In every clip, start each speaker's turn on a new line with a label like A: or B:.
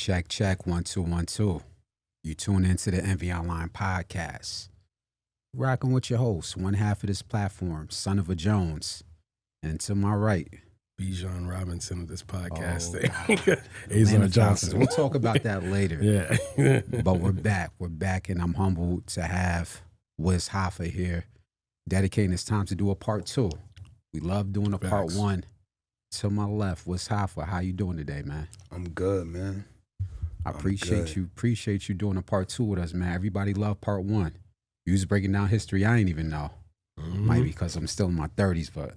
A: Check, check, 1 2 1 2. You tune into the Envy Online podcast. Rocking with your host, one half of this platform, Son of a Jones. And to my right,
B: Bijan Robinson of this podcast
A: oh,
B: Azar Johnson.
A: We'll talk about that later.
B: Yeah.
A: But we're back. We're back, and I'm humbled to have Wiz Hoffa here, dedicating his time to do a part 2. We love doing a part 1. To my left, Wiz Hoffa. How you doing today, man?
C: I'm good, man.
A: I appreciate you doing a part 2 with us, man. Everybody loved part 1. You was breaking down history I ain't even know. Might be because I'm still in my 30s, but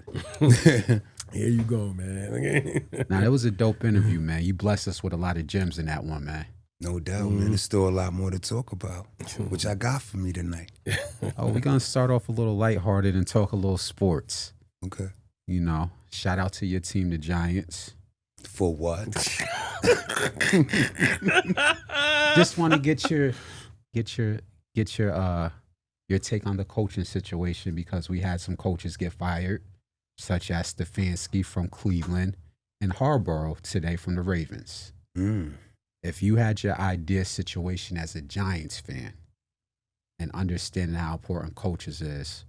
B: here you go, man.
A: Now, that was a dope interview, man. You blessed us with a lot of gems in that one, man.
C: No doubt, man. There's still a lot more to talk about, which I got for me tonight.
A: Oh, we're going to start off a little lighthearted and talk a little sports.
C: Okay.
A: You know, shout out to your team, the Giants.
C: For what?
A: Just want to get your take on the coaching situation, because we had some coaches get fired, such as Stefanski from Cleveland and Harbaugh today from the Ravens. If you had your ideal situation as a Giants fan and understanding how important coaches is,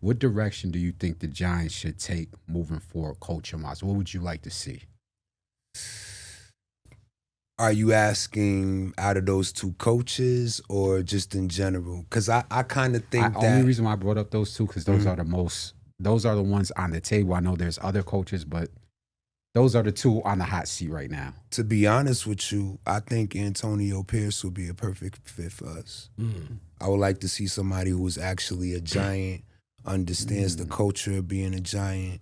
A: what direction do you think the Giants should take moving forward, coaching-wise? What would you like to see?
C: Are you asking out of those two coaches or just in general? Because I kind of think
A: The only reason why I brought up those two, because those are the ones on the table. I know there's other coaches, but those are the two on the hot seat right now.
C: To be honest with you, I think Antonio Pierce would be a perfect fit for us. I would like to see somebody who is actually a Giant, understands the culture of being a Giant.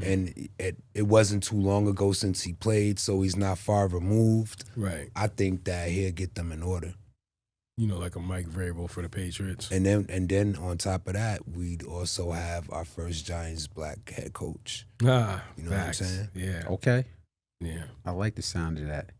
C: And it wasn't too long ago since he played, so he's not far removed.
B: Right.
C: I think that he'll get them in order.
B: You know, like a Mike Vrabel for the Patriots.
C: And then on top of that, we'd also have our first Giants black head coach. You know what I'm saying?
B: Yeah.
A: Okay.
B: Yeah.
A: I like the sound of that.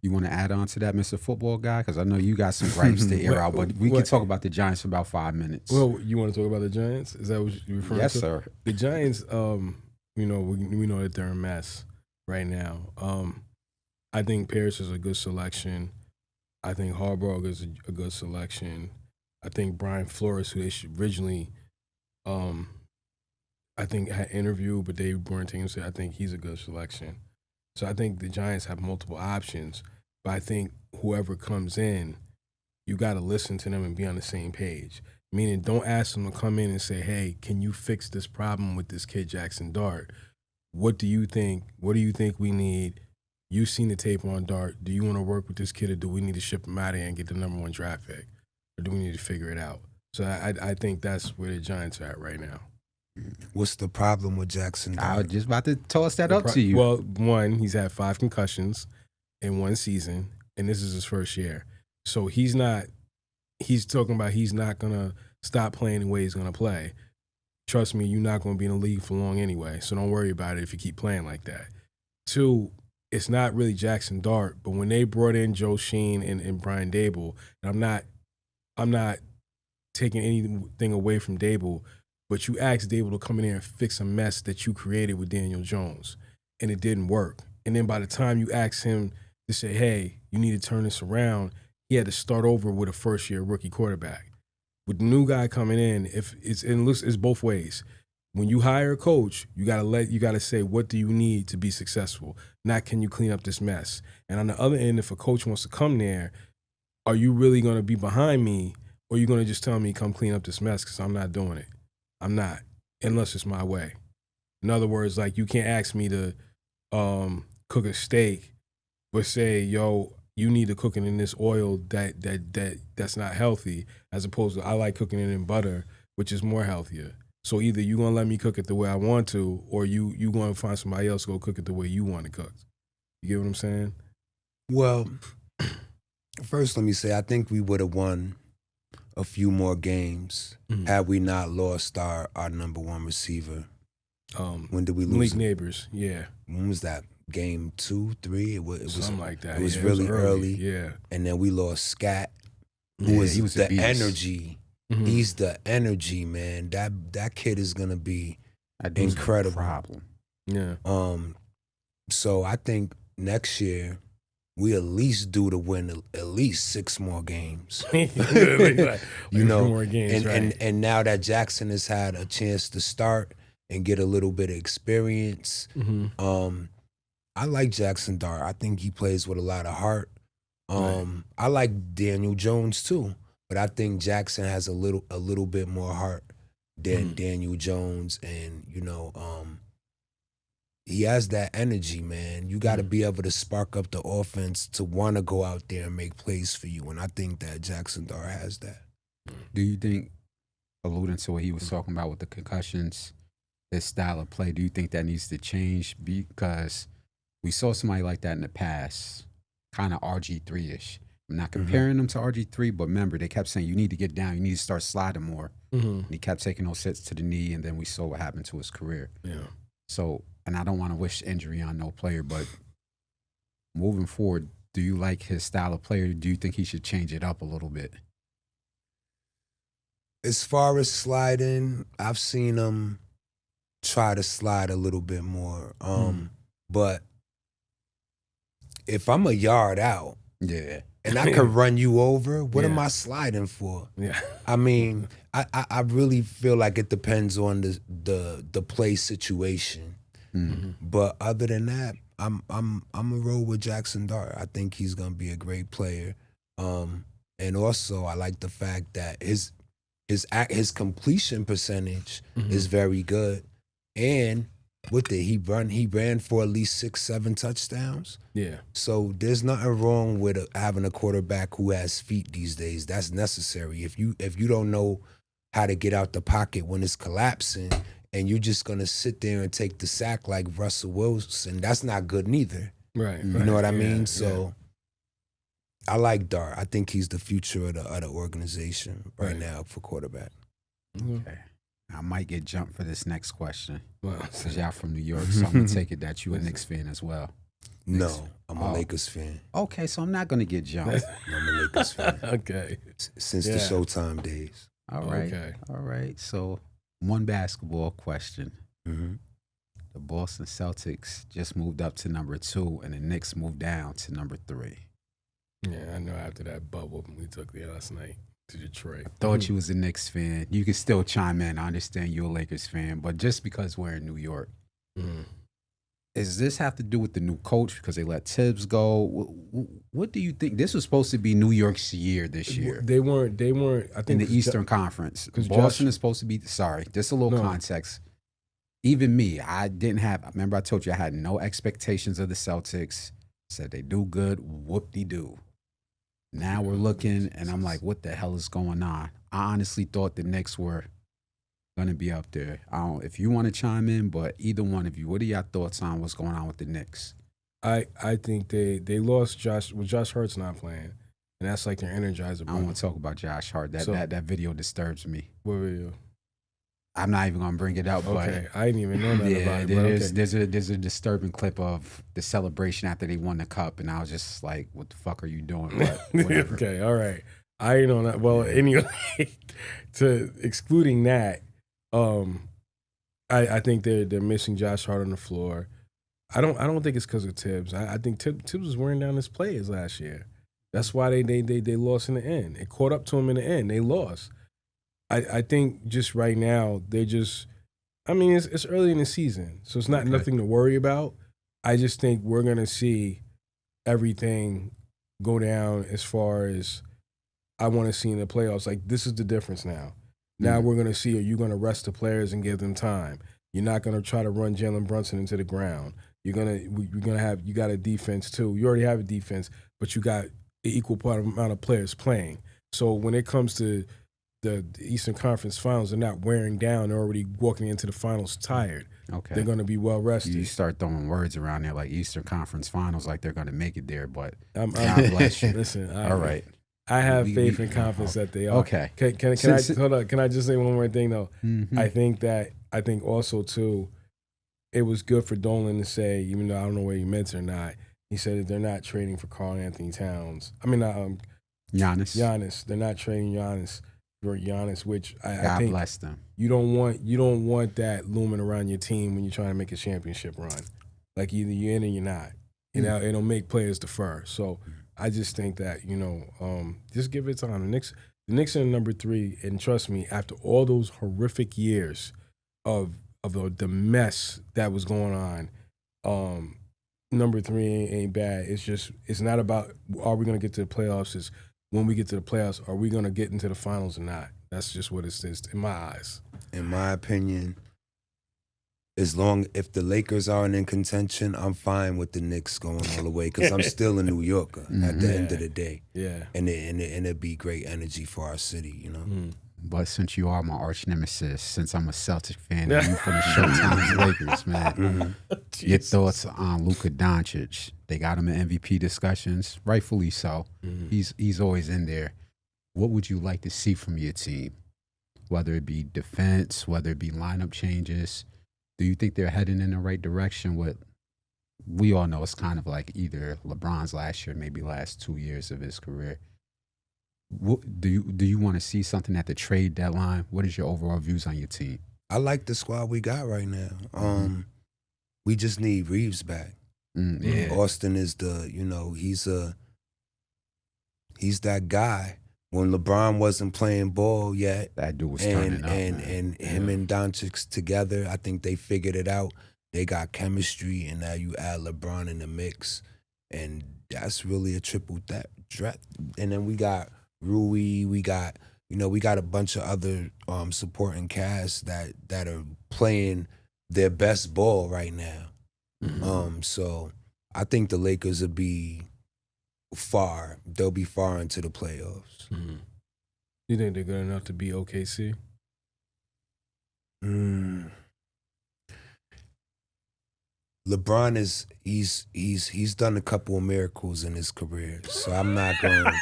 A: You want to add on to that, Mr. Football Guy? Because I know you got some gripes to air out, but we can talk about the Giants for about 5 minutes.
B: Well, you want to talk about the Giants? Is that what you're referring to?
A: Yes, sir.
B: The Giants, you know, we know that they're a mess right now. I think Pierce is a good selection. I think Harbaugh is a good selection. I think Brian Flores, who they should originally, I think had interviewed, but they weren't taking him. So I think he's a good selection. So I think the Giants have multiple options, but I think whoever comes in, you got to listen to them and be on the same page. Meaning, don't ask them to come in and say, hey, can you fix this problem with this kid Jackson Dart? What do you think? What do you think we need? You've seen the tape on Dart. Do you want to work with this kid, or do we need to ship him out of here and get the number 1 draft pick? Or do we need to figure it out? So I think that's where the Giants are at right now.
C: What's the problem with Jackson Dart?
A: I was just about to toss that up to you.
B: Well, one, he's had 5 concussions in 1 season, and this is his first year. So he's talking about he's not going to stop playing the way he's going to play. Trust me, you're not going to be in the league for long anyway, so don't worry about it if you keep playing like that. 2, it's not really Jackson Dart, but when they brought in Joe Sheen and Brian Dable, and I'm not taking anything away from Dable, but you asked Dable to come in there and fix a mess that you created with Daniel Jones, and it didn't work. And then by the time you asked him to say, hey, you need to turn this around, he had to start over with a first-year rookie quarterback. With the new guy coming in, it's both ways. When you hire a coach, you gotta say, what do you need to be successful? Not, can you clean up this mess? And on the other end, if a coach wants to come there, are you really gonna be behind me, or are you gonna just tell me, come clean up this mess, because I'm not doing it? I'm not, unless it's my way. In other words, like, you can't ask me to cook a steak, but say, yo, you need to cook it in this oil that's not healthy, as opposed to I like cooking it in butter, which is more healthier. So either you're going to let me cook it the way I want to, or you going to find somebody else to go cook it the way you want it cooked. You get what I'm saying?
C: Well, first let me say, I think we would have won a few more games had we not lost our number 1 receiver. When did we lose?
B: Malik Neighbors, yeah.
C: When was that? Game 2, 3? It was
B: something like that.
C: It was really early.
B: Yeah.
C: And then we lost Scat, who was the energy. He's the energy, man. That kid is gonna be incredible.
A: Problem.
B: Yeah.
C: So I think next year we at least due to win at least 6 more games.
B: Like,
C: You know,
B: more games,
C: and now that Jackson has had a chance to start and get a little bit of experience, I like Jackson Dart. I think he plays with a lot of heart. I like Daniel Jones too, but I think Jackson has a little bit more heart than Daniel Jones, and you know, he has that energy, man. You got to be able to spark up the offense to want to go out there and make plays for you, and I think that Jackson Dart has that.
A: Do you think, alluding to what he was talking about with the concussions, his style of play, do you think that needs to change? Because we saw somebody like that in the past, kind of RG3-ish. I'm not comparing him to RG3, but remember, they kept saying, you need to get down, you need to start sliding more. And he kept taking those hits to the knee, and then we saw what happened to his career.
B: Yeah.
A: So, and I don't want to wish injury on no player, but moving forward, do you like his style of play, or do you think he should change it up a little bit?
C: As far as sliding, I've seen him try to slide a little bit more. But if I'm a yard out, and I could run you over, what am I sliding for?
B: Yeah.
C: I mean, I really feel like it depends on the play situation. But other than that, I'm a roll with Jackson Dart. I think he's gonna be a great player. And also I like the fact that his completion percentage is very good. And he ran for at least 6-7 touchdowns.
B: Yeah.
C: So there's nothing wrong with having a quarterback who has feet these days. That's necessary. If you don't know how to get out the pocket when it's collapsing, and you're just gonna sit there and take the sack like Russell Wilson, that's not good neither.
B: Right.
C: You know what I mean? So I like Dart. I think he's the future of the organization right now for quarterback.
A: Okay. I might get jumped for this next question.
B: Wow.
A: Because y'all from New York, so I'm going to take it that you a Knicks fan as well.
C: No, I'm a Lakers fan.
A: Okay, so I'm not going to get jumped.
C: I'm a Lakers fan.
B: Okay.
C: Since the Showtime days.
A: All right.
B: Okay.
A: All right. So one basketball question.
C: Mm-hmm.
A: The Boston Celtics just moved up to number 2, and the Knicks moved down to number 3.
B: Yeah, I know after that bubble we took there last night to Detroit.
A: Thought you was a Knicks fan. You can still chime in. I understand you're a Lakers fan, but just because we're in New York, does this have to do with the new coach because they let Tibbs go? What do you think? This was supposed to be New York's year this year.
B: They weren't. I think
A: in the Eastern Conference. Boston is supposed to be. Sorry, just a little context. Even me, remember I told you I had no expectations of the Celtics. Said they do good, whoop-de-doo. Now we're looking, and I'm like, what the hell is going on? I honestly thought the Knicks were going to be up there. I don't know if you want to chime in, but either one of you, what are your thoughts on what's going on with the Knicks?
B: I think they lost Josh Hart's not playing, and that's like their energizer.
A: I don't want to talk about Josh Hart. That video disturbs me.
B: What video?
A: I'm not even gonna bring it up.
B: Okay, I didn't even know that about
A: it. There's a disturbing clip of the celebration after they won the cup, and I was just like, "What the fuck are you doing?" But whatever.
B: Okay, all right. I didn't know that. Well, anyway, to excluding that, I think they're missing Josh Hart on the floor. I don't think it's because of Tibbs. I think Tibbs was wearing down his players last year. That's why they lost in the end. It caught up to them in the end. They lost. I think just right now, it's early in the season, so it's not nothing to worry about. I just think we're going to see everything go down as far as I want to see in the playoffs. Like, this is the difference now. Now we're going to see, are you going to rest the players and give them time? You're not going to try to run Jalen Brunson into the ground. You got a defense too. You already have a defense, but you got an equal amount of players playing. So when it comes to the Eastern Conference Finals, they're not wearing down. They're already walking into the finals tired.
A: Okay.
B: They're going to be well rested.
A: You start throwing words around there like Eastern Conference Finals, like they're going to make it there, but
B: God
A: bless you.
B: Listen,
A: all right.
B: I have faith and confidence that they are.
A: Okay.
B: Hold on. Can I just say one more thing though?
A: Mm-hmm.
B: I think also too, it was good for Dolan to say, even though I don't know where he meant it or not, he said that they're not trading for Karl-Anthony Towns. Giannis. They're not trading Giannis, which I think
A: bless them.
B: You don't want that looming around your team when you're trying to make a championship run. Like either you're in or you're not. It'll make players defer. So I just think that, just give it time. The Knicks are number 3, and trust me, after all those horrific years of the mess that was going on, number 3 ain't bad. It's not about are we going to get to the playoffs. It's when we get to the playoffs, are we going to get into the finals or not? That's just what it is in my eyes.
C: In my opinion, if the Lakers aren't in contention, I'm fine with the Knicks going all the way because I'm still a New Yorker at the end of the day.
B: Yeah.
C: And it'd be great energy for our city,
A: But since you are my arch nemesis, since I'm a Celtic fan and you from the Showtime's Lakers, man, your thoughts on Luka Doncic? They got him in MVP discussions, rightfully so. He's always in there. What would you like to see from your team? Whether it be defense, whether it be lineup changes, do you think they're heading in the right direction? We all know it's kind of like either LeBron's last year, maybe last 2 years of his career. Do you want to see something at the trade deadline? What is your overall views on your team?
C: I like the squad we got right now. We just need Reeves back.
A: Yeah.
C: Austin is he's that guy. When LeBron wasn't playing ball yet,
A: that dude was turning up,
C: and him and Doncic together, I think they figured it out. They got chemistry, and now you add LeBron in the mix, and that's really a triple threat. And then we got Rui, we got a bunch of other supporting casts that are playing their best ball right now. So I think the Lakers will be far. They'll be far into the playoffs.
B: You think they're good enough to beat OKC?
C: LeBron he's done a couple of miracles in his career, so I'm not going.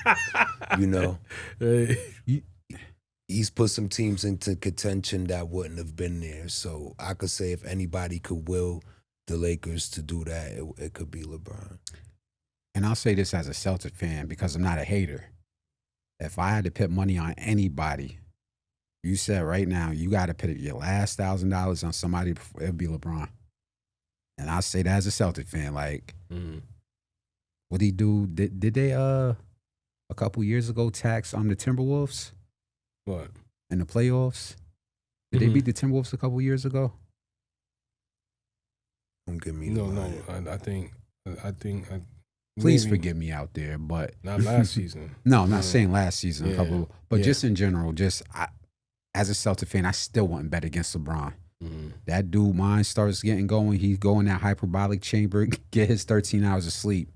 C: He's put some teams into contention that wouldn't have been there. So I could say if anybody could will the Lakers to do that, it could be LeBron.
A: And I'll say this as a Celtic fan because I'm not a hater. If I had to put money on anybody, you said right now you got to put your last $1,000 on somebody, it'd be LeBron. And I say that as a Celtic fan, like, what he do? Did they a couple years ago tax on the Timberwolves?
B: What?
A: In the playoffs? Did they beat the Timberwolves a couple years ago?
C: Don't give me
B: no. I think.
A: Please forgive me out there, but
B: not last season.
A: No, I'm not saying last season. Just in general, as a Celtic fan, I still wouldn't bet against LeBron. That dude, mind starts getting going. He's going that hyperbolic chamber, get his 13 hours of sleep.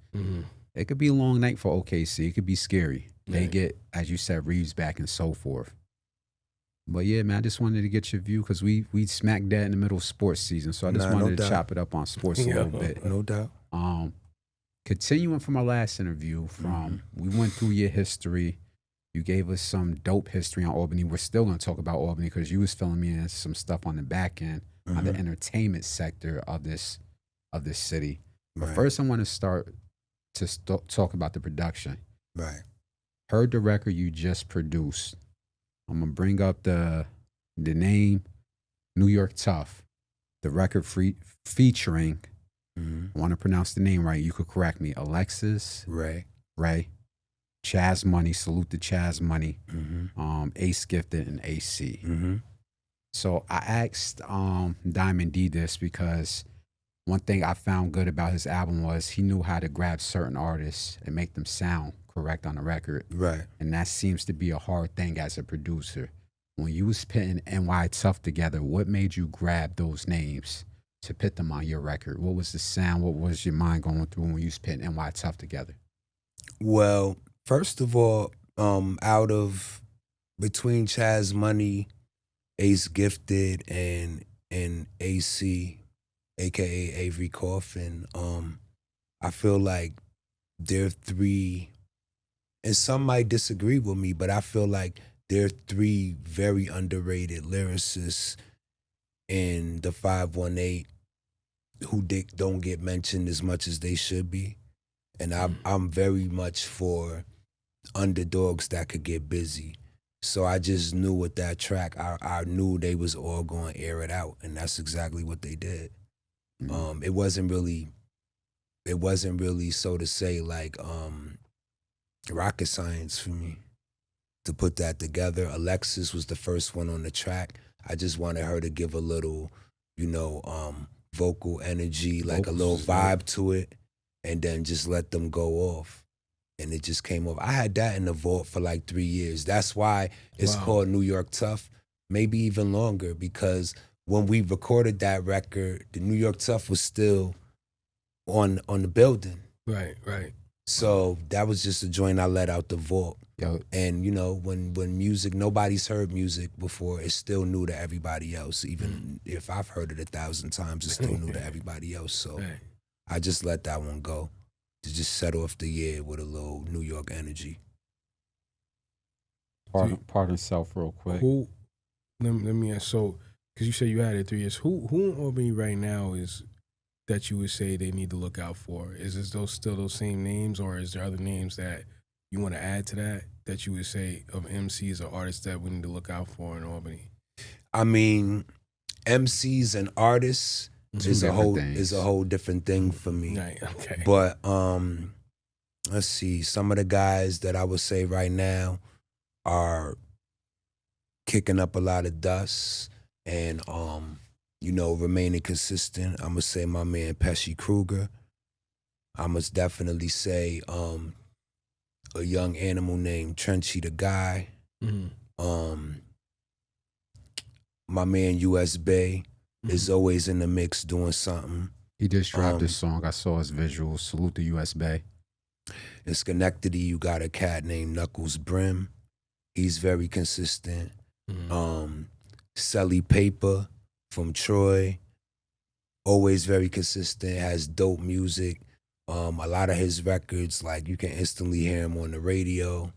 A: It could be a long night for OKC. It could be scary. They get, as you said, Reeves back and so forth. But yeah, man, I just wanted to get your view because we smack that in the middle of sports season. So I just wanted to chop it up on sports a little bit.
C: No doubt.
A: Continuing from our last interview, we went through your history. You gave us some dope history on Albany. We're still going to talk about Albany because you was filling me in some stuff on the back end, on the entertainment sector of this city. But first, I want to start to talk about the production.
C: Right.
A: Heard the record you just produced. I'm going to bring up the name, New York Tough. The record featuring, I want to pronounce the name right. You could correct me. Alexis.
C: Ray.
A: Chaz Money. Salute to Chaz Money. Ace Gifted and AC. So I asked Diamond D this because one thing I found good about his album was he knew how to grab certain artists and make them sound correct on the record.
C: Right.
A: And that seems to be a hard thing as a producer. When you was putting NY Tough together, what made you grab those names to put them on your record? What was the sound? What was your mind going through when you was putting NY Tough together?
C: Well, first of all, between Chaz Money, Ace Gifted, and AC, aka Avery Coffin, I feel like they're three, and some might disagree with me, but I feel like they're three very underrated lyricists in the 518 who don't get mentioned as much as they should be. And I'm very much for underdogs that could get busy. So I just knew with that track, I knew they was all going to air it out, and that's exactly what they did. It wasn't really it wasn't really, so to say, like rocket science for me to put that together. Alexis was the first one on the track. I just wanted her to give a little, vocal energy, like a little vibe to it, and then just let them go off. And it just came off. I had that in the vault for like 3 years. That's why it's called New York Tough, maybe even longer, because when we recorded that record, the New York Tough was still on the building.
B: Right.
C: So that was just a joint I let out the vault.
A: Yo.
C: And when music, nobody's heard music before, it's still new to everybody else. Even if I've heard it 1,000 times, it's still new to everybody else. So I just let that one go to just set off the year with a little New York energy.
A: Pardon self real quick.
B: Let me ask, so, because you said you had it 3 years, who in Albany right now is that you would say they need to look out for? Is this still those same names, or is there other names that you want to add to that you would say of MCs or artists that we need to look out for in Albany?
C: I mean, MCs and artists is a whole different thing for me.
B: Right, okay.
C: But let's see, some of the guys that I would say right now are kicking up a lot of dust and remaining consistent. I'm gonna say my man Pesci Kruger. I must definitely say a young animal named Trenchy the Guy. My man US Bay is always in the mix doing something.
A: He just dropped this song. I saw his visuals. Salute to US Bay.
C: In Schenectady, you got a cat named Knuckles Brim. He's very consistent. Selly Paper from Troy, always very consistent, has dope music. A lot of his records, like, you can instantly hear him on the radio.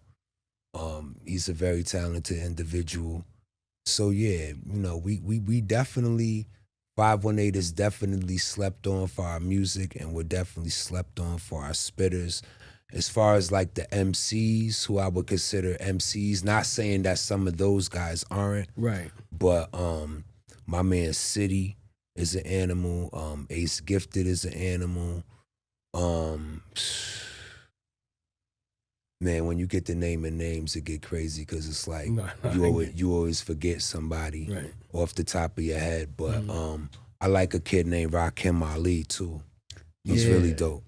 C: He's a very talented individual. So yeah, we definitely, 518 is definitely slept on for our music, and we're definitely slept on for our spitters. As far as like the MCs, who I would consider MCs, not saying that some of those guys aren't. Right. But my man City is an animal. Ace Gifted is an animal. Man, when you get to naming names, it get crazy because it's like you always forget somebody off the top of your head. But I like a kid named Rakim Ali too. He's really dope.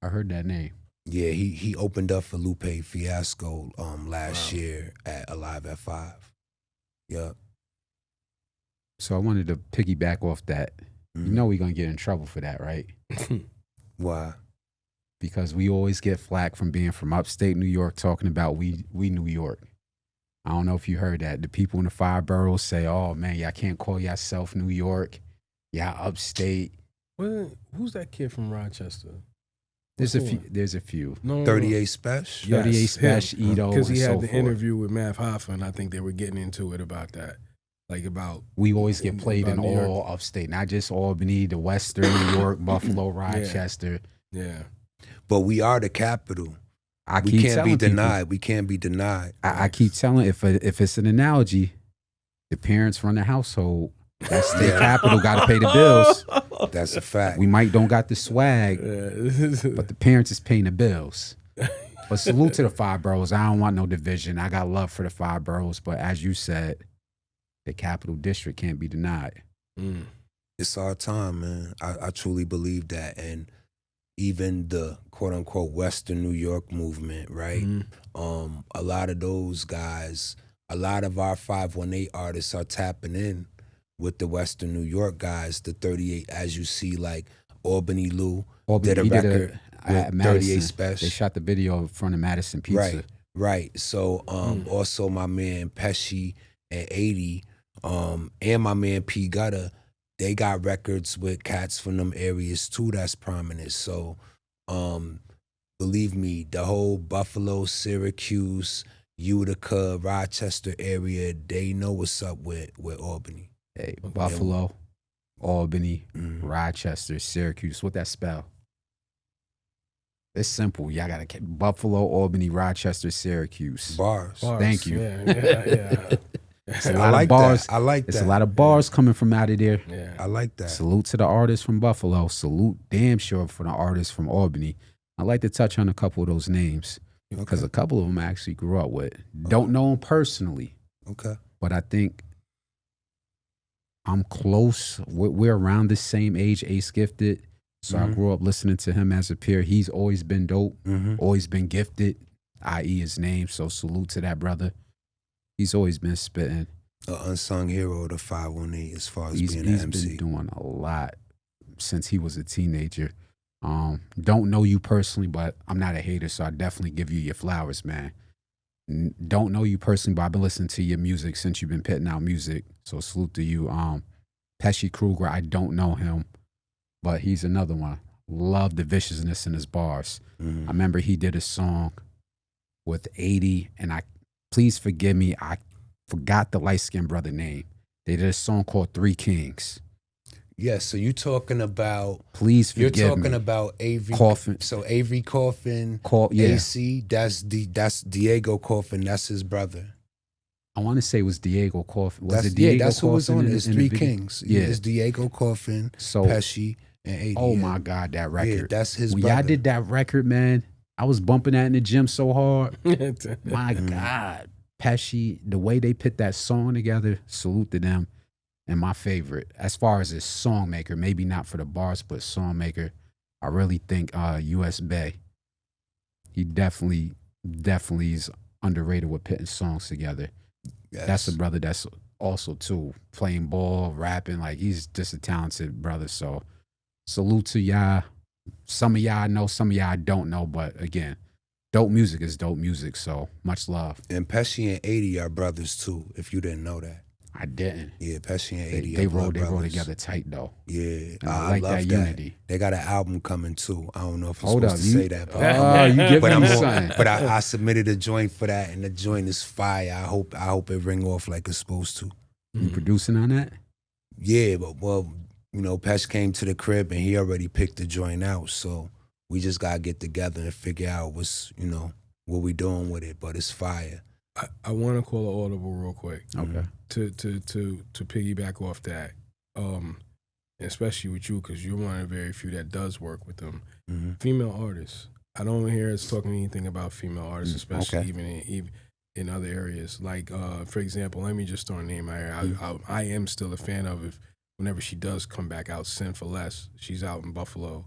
A: I heard that name.
C: Yeah, he opened up for Lupe Fiasco last year at Alive at 5. Yup.
A: So I wanted to piggyback off that. You know we're gonna get in trouble for that, right?
C: Why?
A: Because we always get flack from being from upstate New York talking about we New York. I don't know if you heard that. The people in the 5 boroughs say, oh man, y'all can't call yourself New York. Y'all upstate.
B: Well, who's that kid from Rochester?
A: There's a few.
B: No,
C: 38 Special?
A: 38 Special, Edo,
B: because he had
A: so
B: the
A: forth.
B: interview with Math Hoffa, and I think they were getting into it about that. Like about
A: we always get played in all upstate, not just Albany, the Western New York, Buffalo, Rochester.
B: Yeah.
C: But we are the capital. We can't be denied. We can't be denied.
A: I keep telling, if it's an analogy, the parents run the household. That's the capital, got to pay the bills.
C: That's a fact.
A: We might don't got the swag, but the parents is paying the bills. But salute to the 5 boroughs. I don't want no division. I got love for the 5 boroughs, but as you said, the capital district can't be denied.
C: It's our time, man. I truly believe that. And even the quote-unquote Western New York movement, right? A lot of those guys, a lot of our 518 artists are tapping in with the Western New York guys, the 38, as you see, like Albany Lou did a record with 38 Special.
A: They shot the video in front of Madison Pizza.
C: Right. So also my man Pesci and 80, and my man P Gutter, they got records with cats from them areas too that's prominent. So believe me, the whole Buffalo, Syracuse, Utica, Rochester area, they know what's up with Albany.
A: Hey, Buffalo, Albany, Rochester, Syracuse. What that spell? It's simple. Y'all got to Buffalo, Albany, Rochester, Syracuse.
C: Bars.
A: Thank you.
B: Yeah.
A: It's a lot of bars.
C: That. I like that.
A: It's a lot of bars coming from out of there.
B: Yeah.
C: I like that.
A: Salute to the artists from Buffalo. Salute damn sure for the artists from Albany. I like to touch on a couple of those names because a couple of them I actually grew up with. Don't know them personally.
C: Okay.
A: But I think I'm close. We're around the same age, Ace Gifted. So I grew up listening to him as a peer. He's always been dope, always been gifted, i.e. his name. So salute to that brother. He's always been spitting.
C: An unsung hero of the 518 as far as being an
A: He's
C: MC.
A: been doing a lot since he was a teenager. Don't know you personally, but I'm not a hater, so I definitely give you your flowers, man. Don't know you personally, but I've been listening to your music since you've been putting out music. So salute to you. Pesci Kruger, I don't know him, but he's another one. Love the viciousness in his bars. I remember he did a song with 80, and please forgive me, I forgot the light-skinned brother name. They did a song called Three Kings.
C: Yes, so you're talking about.
A: Please forgive me.
C: You're talking about Avery
A: Coffin.
C: So Avery Coffin,
A: yeah.
C: AC. That's Diego Coffin. That's his brother.
A: I want to say it was Diego Coffin. Was it Diego?
C: Yeah, that's
A: Coffin
C: who was on it. It's Three
A: video?
C: Kings.
A: Yeah,
C: It's Diego Coffin,
A: so
C: Pesci, and 80.
A: Oh my God, that record.
C: Yeah, that's his
A: when
C: brother.
A: y'all did that record, man, I was bumping that in the gym so hard. My God, Pesci, the way they put that song together, salute to them. And my favorite, as far as a song maker, maybe not for the bars, but song maker, I really think US Bay. He definitely is underrated with putting songs together.
C: Yes.
A: That's a brother that's also too playing ball, rapping. Like he's just a talented brother. So salute to y'all. Some of y'all I know, some of y'all I don't know. But again, dope music is dope music. So much love.
C: And Pesci and 80 are brothers too, if you didn't know that.
A: I didn't.
C: Yeah, Pesci and 80
A: They
C: are
A: roll
C: brothers.
A: together tight though.
C: Yeah,
A: And I like
C: love
A: that unity.
C: They got an album coming too. I don't know if I'm
A: Hold
C: supposed
A: up,
C: to say that. But,
A: you give
C: but
A: me something.
C: But I submitted a joint for that, and the joint is fire. I hope it ring off like it's supposed to.
A: You producing on that?
C: Yeah, but Pesh came to the crib and he already picked the joint out. So we just gotta get together and figure out what we doing with it. But it's fire.
B: I want to call an audible real quick.
A: Okay.
B: To piggyback off that, especially with you, because you're one of the very few that does work with them. Female artists. I don't hear us talking anything about female artists, especially even in other areas. Like, for example, let me just throw a name out here. I am still a fan of whenever she does come back out, Sin for Less. She's out in Buffalo.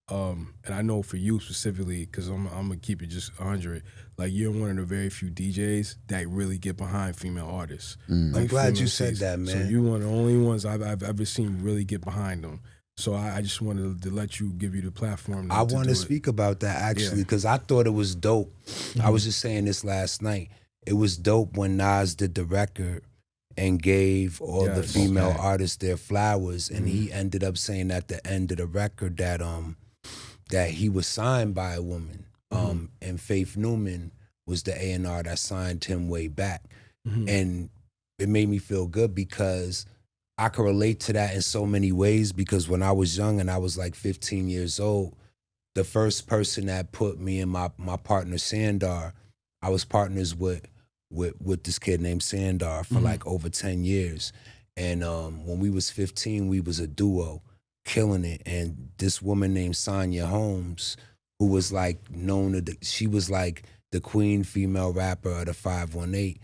B: And I know for you specifically, because I'm going to keep it just 100, like you're one of the very few DJs that really get behind female artists. Like
C: I'm glad you
B: female
C: said
B: MCs.
C: that, man.
B: So you're one of the only ones I've ever seen really get behind them. So I just wanted to let you, give you the platform.
C: I want to speak about that actually, because I thought it was dope. I was just saying this last night. It was dope when Nas did the record and gave all the female artists their flowers, and he ended up saying at the end of the record that he was signed by a woman, and Faith Newman was the A&R that signed him way back. And it made me feel good because I could relate to that in so many ways, because when I was young and I was like 15 years old, the first person that put me and my partner Sandar, I was partners with this kid named Sandar for like over 10 years. And when we was 15, we was a duo, killing it. And this woman named Sonya Holmes, who was like she was like the queen female rapper of the 518.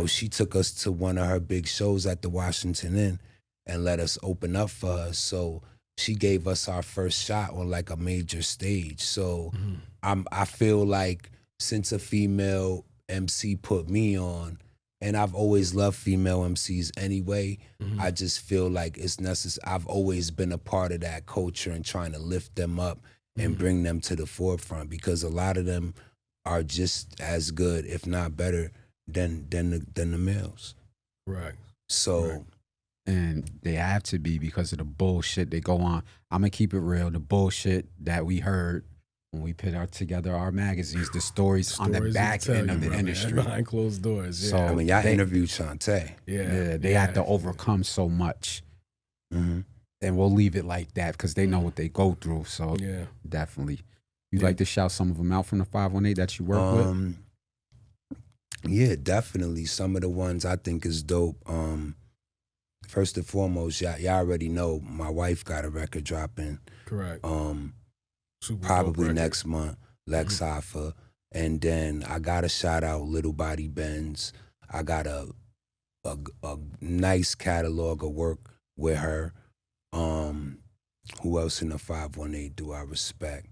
C: She took us to one of her big shows at the Washington Inn and let us open up for her. So she gave us our first shot on like a major stage. So I feel like since a female MC put me on, and I've always loved female MCs anyway, I just feel like it's necessary. I've always been a part of that culture and trying to lift them up and bring them to the forefront, because a lot of them are just as good, if not better, than the males.
B: Right.
C: So.
B: Right.
A: And they have to be, because of the bullshit they go on. I'm going to keep it real. The bullshit that we heard when we put together our magazines, the stories on the back end of the industry.
B: Behind closed doors,
A: So,
C: y'all interviewed Shantae.
A: They had to overcome so much. And we'll leave it like that because they know what they go through. So definitely. You'd like to shout some of them out from the 518 that you work with?
C: Yeah, definitely. Some of the ones I think is dope. First and foremost, y'all already know my wife got a record dropping.
B: Correct. Super
C: Probably
B: dope record.
C: next month, Lex Hoffa. And then I gotta shout out Little Body Benz. I got a nice catalog of work with her. Who else in the 518 do I respect?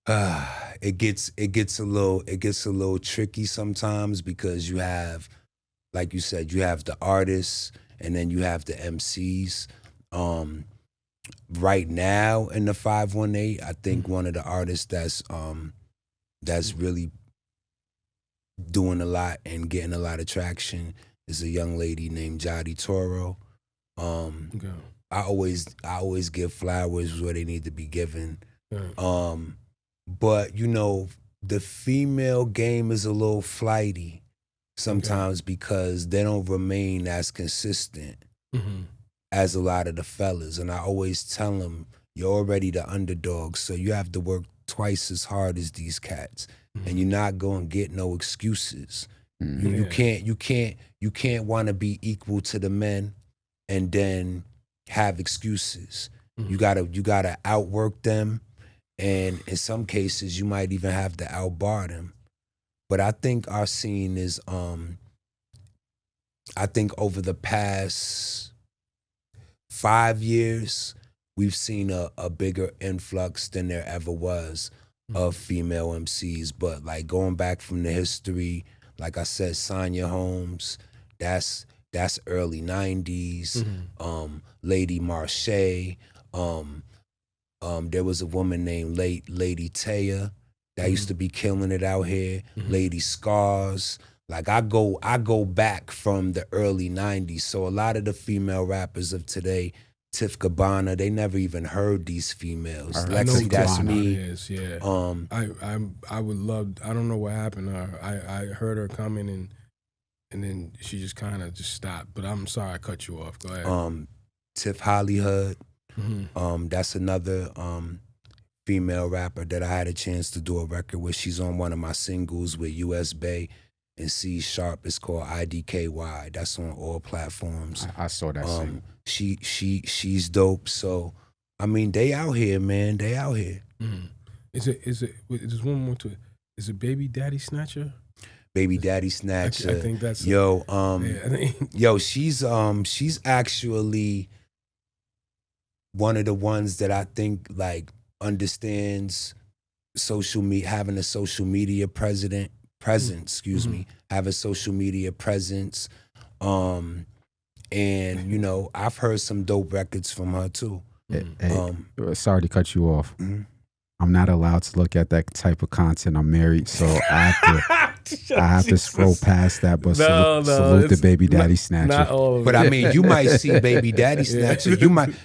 C: It gets a little tricky sometimes because you have, like you said, you have the artists and then you have the MCs. Right now in the 518, I think one of the artists that's really doing a lot and getting a lot of traction is a young lady named Jody Toro.
B: Okay.
C: I always give flowers where they need to be given.
B: Yeah.
C: But you know, the female game is a little flighty sometimes because they don't remain as consistent as a lot of the fellas. And I always tell them, you're already the underdog, so you have to work twice as hard as these cats. And you're not gonna get no excuses. You can't want to be equal to the men and then have excuses. You gotta outwork them, and in some cases you might even have to outbar them. But I think our scene is I think over the past 5 years we've seen a bigger influx than there ever was of female MCs. But like going back from the history, like I said, Sonya Holmes, that's early 90s. Lady Marche, there was a woman named Lady Taya that used to be killing it out here. Lady Scars. Like I go back from the early 90s. So a lot of the female rappers of today, Tiff Gabbana, they never even heard these females. Lexi, that's me.
B: Is, yeah. I would love. I don't know what happened to her. I heard her coming and then she just kind of just stopped. But I'm sorry I cut you off. Go ahead.
C: Tiff Hollywood. That's another female rapper that I had a chance to do a record with. She's on one of my singles with US Bay and C Sharp. It's called IDKY. That's on all platforms.
A: I saw that single.
C: She's dope. So I mean, they out here, man. They out here.
B: Is it? There's one more to it. Is it Baby Daddy Snatcher?
C: Baby Daddy Snatcher.
B: I think that's
C: yo. She's actually one of the ones that I think like understands social media, having a social media presence. Have a social media presence. And you know, I've heard some dope records from her too.
A: Sorry to cut you off. I'm not allowed to look at that type of content. I'm married, so I have to scroll past that. But salute the Baby Daddy Snatcher.
B: Not all of
C: but
B: it.
C: I mean, you might see Baby Daddy Snatcher.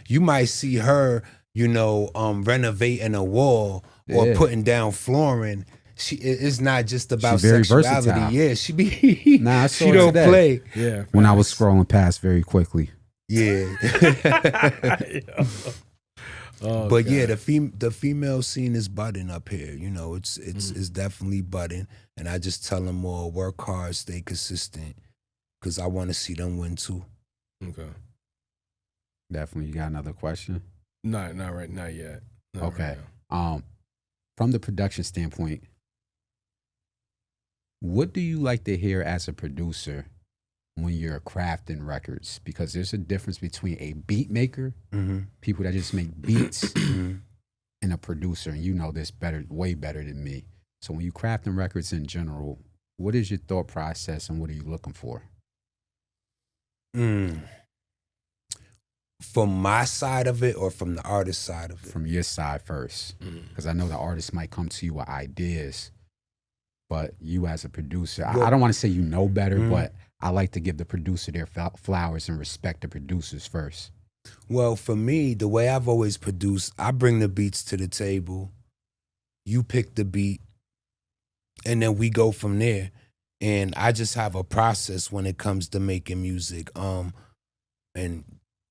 C: You might see her, you know, renovating a wall or putting down flooring. It's not just about
A: very
C: sexuality.
A: versatile.
C: Yeah, she be.
A: Nah, I saw
C: she
A: it
C: don't
A: today.
C: play.
B: Yeah.
A: When I was scrolling past very quickly.
C: Yeah. But yeah, the female scene is budding up here. You know, it's definitely budding, and I just tell them all, work hard, stay consistent, because I want to see them win too.
B: Okay.
A: Definitely. You got another question?
B: Not yet. Not
A: okay.
B: Right now.
A: From the production standpoint, what do you like to hear as a producer when you're crafting records? Because there's a difference between a beat maker, people that just make beats, and a producer. And you know this way better than me. So when you crafting records in general, what is your thought process and what are you looking for?
C: From my side of it or from the artist side of it?
A: From your side first. Because I know the artist might come to you with ideas, but you as a producer, I don't want to say you know better, but I like to give the producer their flowers and respect the producers first.
C: Well, for me, the way I've always produced, I bring the beats to the table, you pick the beat, and then we go from there. And I just have a process when it comes to making music. And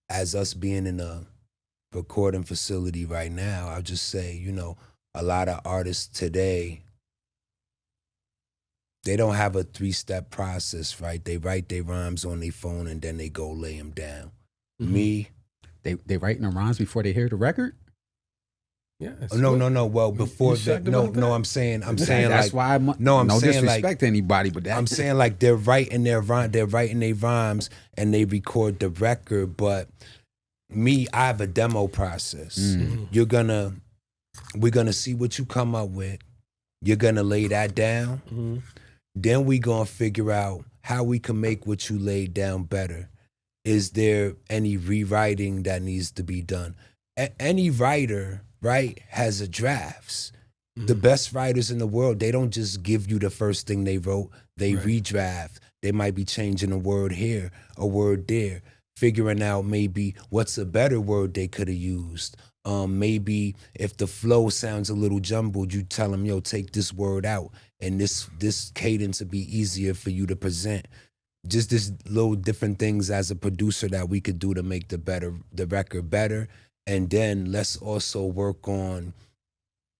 C: as us being in a recording facility right now, I'll just say, you know, a lot of artists today, they don't have a 3-step process, right? They write their rhymes on their phone and then they go lay them down.
B: Mm-hmm.
C: Me,
A: they writing the rhymes before they hear the record.
B: Yeah.
C: No. Well, before
B: shocked
C: that,
B: about that?
C: I'm saying
A: That's
C: like,
A: why I'm
C: saying
A: disrespect
C: like
A: to anybody, but that,
C: I'm saying like they're writing their rhymes and they record the record. But me, I have a demo process. We're gonna see what you come up with. You're gonna lay that down.
B: Mm-hmm.
C: Then we gonna figure out how we can make what you laid down better. Is there any rewriting that needs to be done? Any writer, right, has a drafts. Mm-hmm. The best writers in the world, they don't just give you the first thing they wrote. They redraft. They might be changing a word here, a word there, figuring out maybe what's a better word they could have used. Maybe if the flow sounds a little jumbled, you tell them, yo, take this word out and this cadence will be easier for you to present. Just this little different things as a producer that we could do to make the record better. And then let's also work on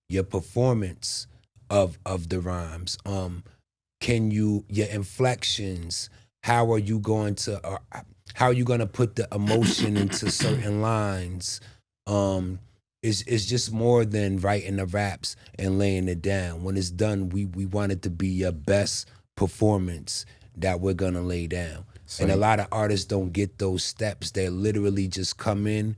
C: your performance of the rhymes. Your inflections, how are you going to put the emotion into certain lines? It's just more than writing the raps and laying it down. When it's done, we want it to be your best performance that we're gonna lay down. So, and a lot of artists don't get those steps. They literally just come in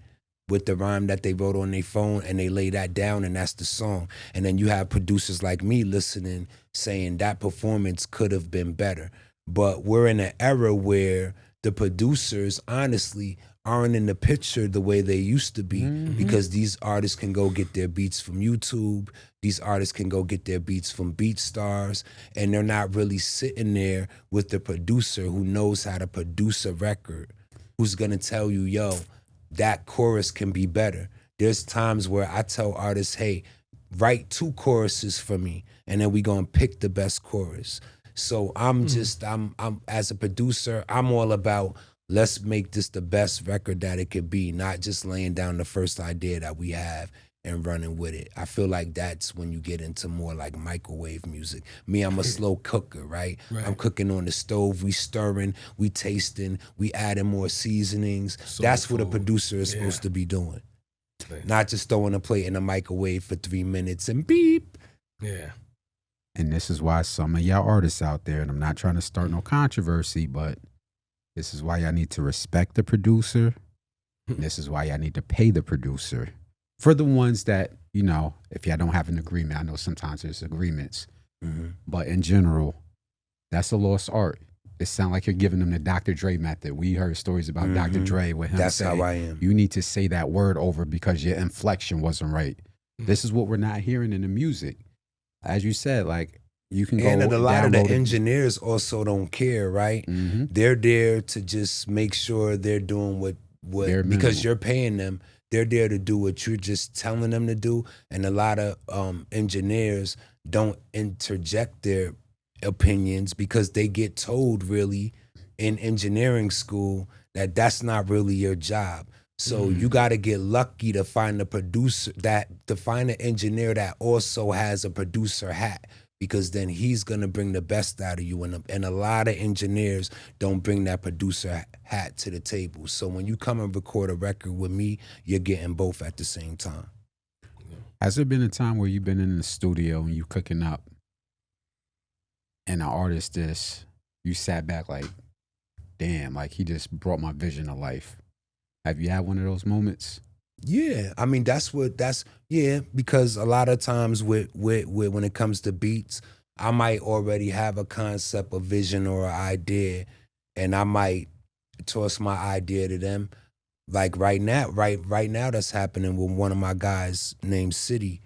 C: with the rhyme that they wrote on their phone and they lay that down and that's the song. And then you have producers like me listening saying that performance could have been better. But we're in an era where the producers honestly aren't in the picture the way they used to be, because these artists can go get their beats from YouTube. These artists can go get their beats from BeatStars, and they're not really sitting there with the producer who knows how to produce a record, who's gonna tell you, yo, that chorus can be better. There's times where I tell artists, hey, write 2 choruses for me, and then we gonna pick the best chorus. So I'm as a producer, I'm all about, let's make this the best record that it could be, not just laying down the first idea that we have and running with it. I feel like that's when you get into more like microwave music. Me, I'm a slow cooker, right? I'm cooking on the stove, we stirring, we tasting, we adding more seasonings. That's what a producer is supposed to be doing. Not just throwing a plate in a microwave for 3 minutes and beep.
B: Yeah.
A: And this is why some of y'all artists out there, and I'm not trying to start no controversy, but this is why y'all need to respect the producer. This is why y'all need to pay the producer. For the ones that, you know, if y'all don't have an agreement, I know sometimes there's agreements, but in general, that's a lost art. It sounds like you're giving them the Dr. Dre method. We heard stories about Dr. Dre with him
C: That's
A: saying,
C: how I am.
A: You need to say that word over because your inflection wasn't right. This is what we're not hearing in the music. As you said, like, you can go.
C: And a lot of the engineers also don't care, right? They're there to just make sure they're doing what because you're paying them. They're there to do what you're just telling them to do. And a lot of engineers don't interject their opinions because they get told really in engineering school that that's not really your job. So you got to get lucky to find a producer to find an engineer that also has a producer hat, because then he's going to bring the best out of you. And a lot of engineers don't bring that producer hat to the table. So when you come and record a record with me, you're getting both at the same time.
A: Has there been a time where you've been in the studio and you cooking up and an artist you sat back like, damn, like he just brought my vision to life? Have you had one of those moments?
C: Yeah, I mean because a lot of times with when it comes to beats, I might already have a concept, a vision, or an idea, and I might toss my idea to them. Like right now that's happening with one of my guys named City.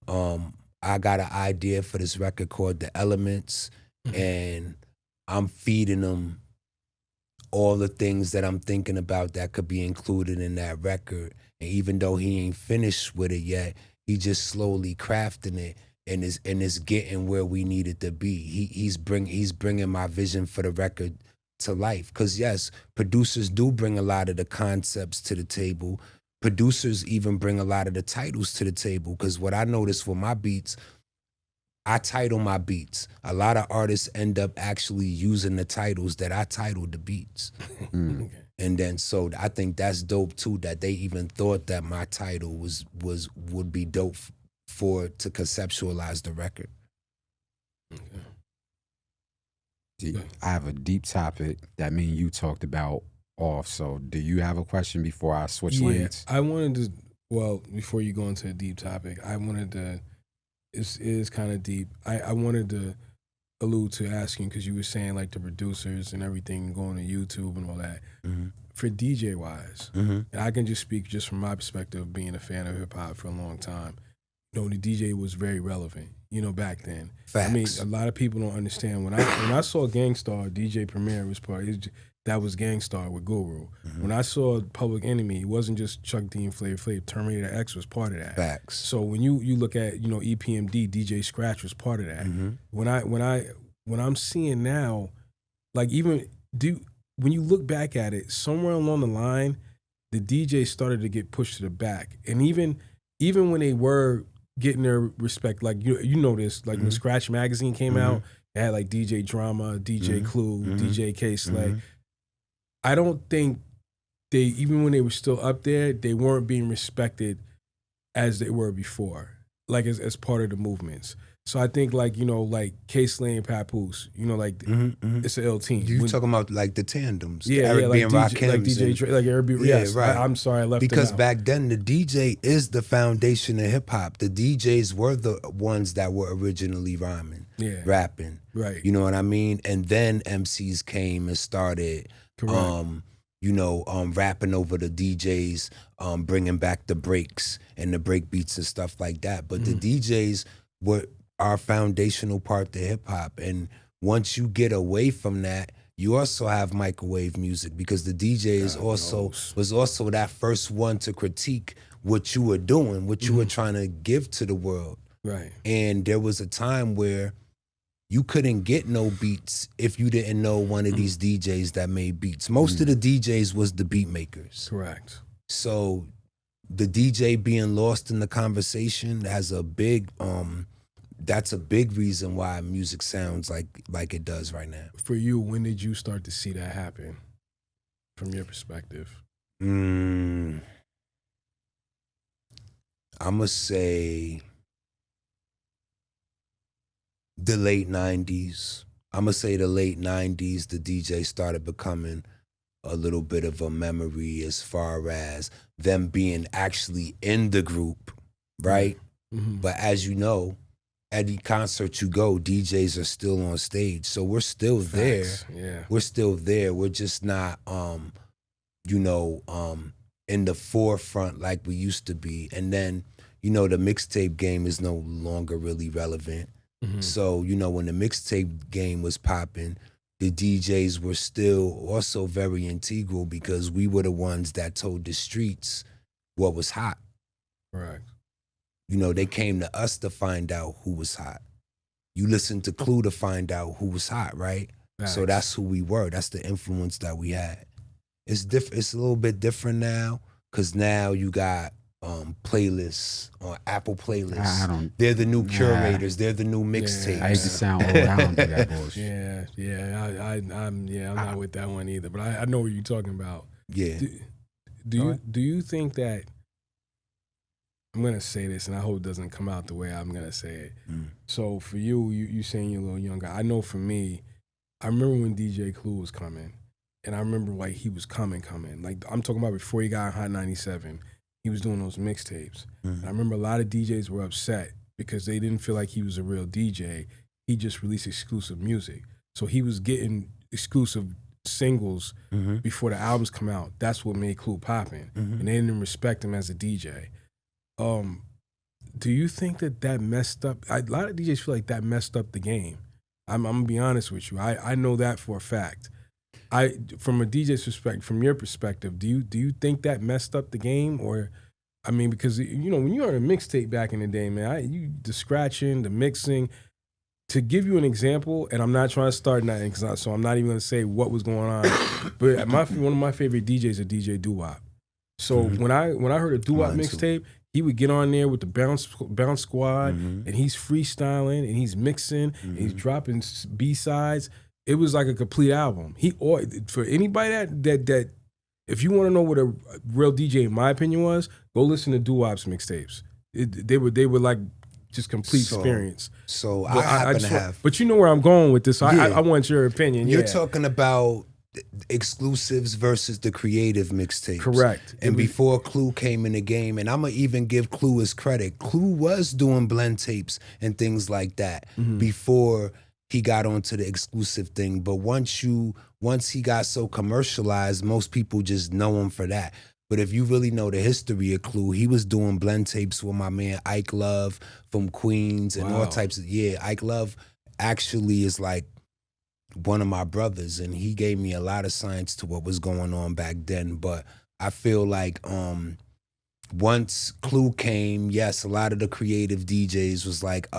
C: I got an idea for this record called The Elements, and I'm feeding them all the things that I'm thinking about that could be included in that record. And even though he ain't finished with it yet, he just slowly crafting it and is getting where we need it to be. He's bringing my vision for the record to life. Because yes, producers do bring a lot of the concepts to the table. Producers even bring a lot of the titles to the table. Because what I noticed with my beats, I title my beats. A lot of artists end up actually using the titles that I titled the beats.
A: Mm.
C: And then so I think that's dope too, that they even thought that my title would be dope to conceptualize the record.
A: I have a deep topic that me and you talked about off. So do you have a question before I switch lanes?
B: I wanted to, well, before you go into a deep topic, I wanted to, it is kind of deep. I wanted to allude to asking, because you were saying like the producers and everything going to YouTube and all that.
C: Mm-hmm.
B: For DJ wise,
C: Mm-hmm.
B: and I can just speak just from my perspective of being a fan of hip hop for a long time. You know, the DJ was very relevant, you know, back then.
C: Facts.
B: I mean, a lot of people don't understand. When I saw Gangstar, DJ Premier was that was Gangstar with Guru.
C: Mm-hmm.
B: When I saw Public Enemy, it wasn't just Chuck D and Flavor Flav. Terminator X was part of that.
C: Facts.
B: So when you look at, you know, EPMD, DJ Scratch was part of that.
C: Mm-hmm.
B: When I'm seeing now, like even when you look back at it, somewhere along the line, the DJ started to get pushed to the back, and even when they were getting their respect, like you know this, like when Scratch Magazine came out, it had like DJ Drama, DJ Clue, DJ K Slay. I don't think even when they were still up there, they weren't being respected as they were before, like as part of the movements. So I think like, you know, like K Slay and Papoose, you know, like it's an ill team.
C: You talking about like the tandems,
B: Eric
C: B
B: like
C: and Rakim,
B: like DJ Dre, like Eric B. Yes,
C: right.
B: I'm sorry I left
C: because
B: it out.
C: back then the DJ is the foundation of hip hop. The DJs were the ones that were originally rapping,
B: right?
C: You know what I mean? And then MCs came and started, rapping over the DJs, bringing back the breaks and the break beats and stuff like that. But the DJs were our foundational part to hip hop. And once you get away from that, you also have microwave music, because the DJ was also that first one to critique what you were doing, what you were trying to give to the world.
B: Right.
C: And there was a time where you couldn't get no beats if you didn't know one of these DJs that made beats. Most of the DJs was the beat makers.
B: Correct.
C: So the DJ being lost in the conversation has a big that's a big reason why music sounds like it does right now.
B: For you, when did you start to see that happen from your perspective?
C: I'm gonna say the late 90s. I'm gonna say the late 90s, the DJ started becoming a little bit of a memory as far as them being actually in the group, right? But as you know, at the concert you go, DJs are still on stage. So we're still there.
B: Yeah.
C: We're still there. We're just not in the forefront like we used to be. And then, the mixtape game is no longer really relevant. So, when the mixtape game was popping, the DJs were still also very integral, because we were the ones that told the streets what was hot.
B: Correct.
C: They came to us to find out who was hot. You listened to Clue to find out who was hot, right?
B: Facts.
C: So that's who we were. That's the influence that we had. It's a little bit different now, because now you got playlists on Apple playlists. They're the new curators. They're the new mixtapes.
A: I used to sound old. I don't do that bullshit.
B: I'm not with that one either. But I know what you're talking about.
C: Yeah.
B: Do you think that, I'm gonna say this, and I hope it doesn't come out the way I'm gonna say it. So for you saying you're a little younger, I know for me, I remember when DJ Clue was coming, and I remember like he was coming. Like I'm talking about before he got on Hot 97, he was doing those mixtapes. And I remember a lot of DJs were upset because they didn't feel like he was a real DJ. He just released exclusive music, so he was getting exclusive singles before the albums come out. That's what made Clue popping, and they didn't respect him as a DJ. Do you think that messed up? A lot of DJs feel like that messed up the game. I'm gonna be honest with you. I know that for a fact. From a DJ's perspective, from your perspective, do you think that messed up the game? Or, I mean, because when you were on a mixtape back in the day, man, the scratching, the mixing. To give you an example, and I'm not trying to start nothing, so I'm not even gonna say what was going on. But one of my favorite DJs is DJ Doo-Wop. So when I heard a Doo-Wop mixtape, he would get on there with the bounce squad, and he's freestyling and he's mixing and he's dropping B-sides. It was like a complete album. For anybody that if you want to know what a real DJ, in my opinion, was, go listen to Doo-Wop's mixtapes. They were like just complete experience.
C: So I happen to have.
B: But you know where I'm going with this. So I want your opinion.
C: You're talking about exclusives versus the creative mixtapes.
B: Correct.
C: And before Clue came in the game, and I'm going to even give Clue his credit, Clue was doing blend tapes and things like that before he got onto the exclusive thing. But once he got so commercialized, most people just know him for that. But if you really know the history of Clue, he was doing blend tapes with my man Ike Love from Queens and all types of, Ike Love actually is like one of my brothers, and he gave me a lot of science to what was going on back then. But I feel like once Clue came, yes, a lot of the creative DJs was like,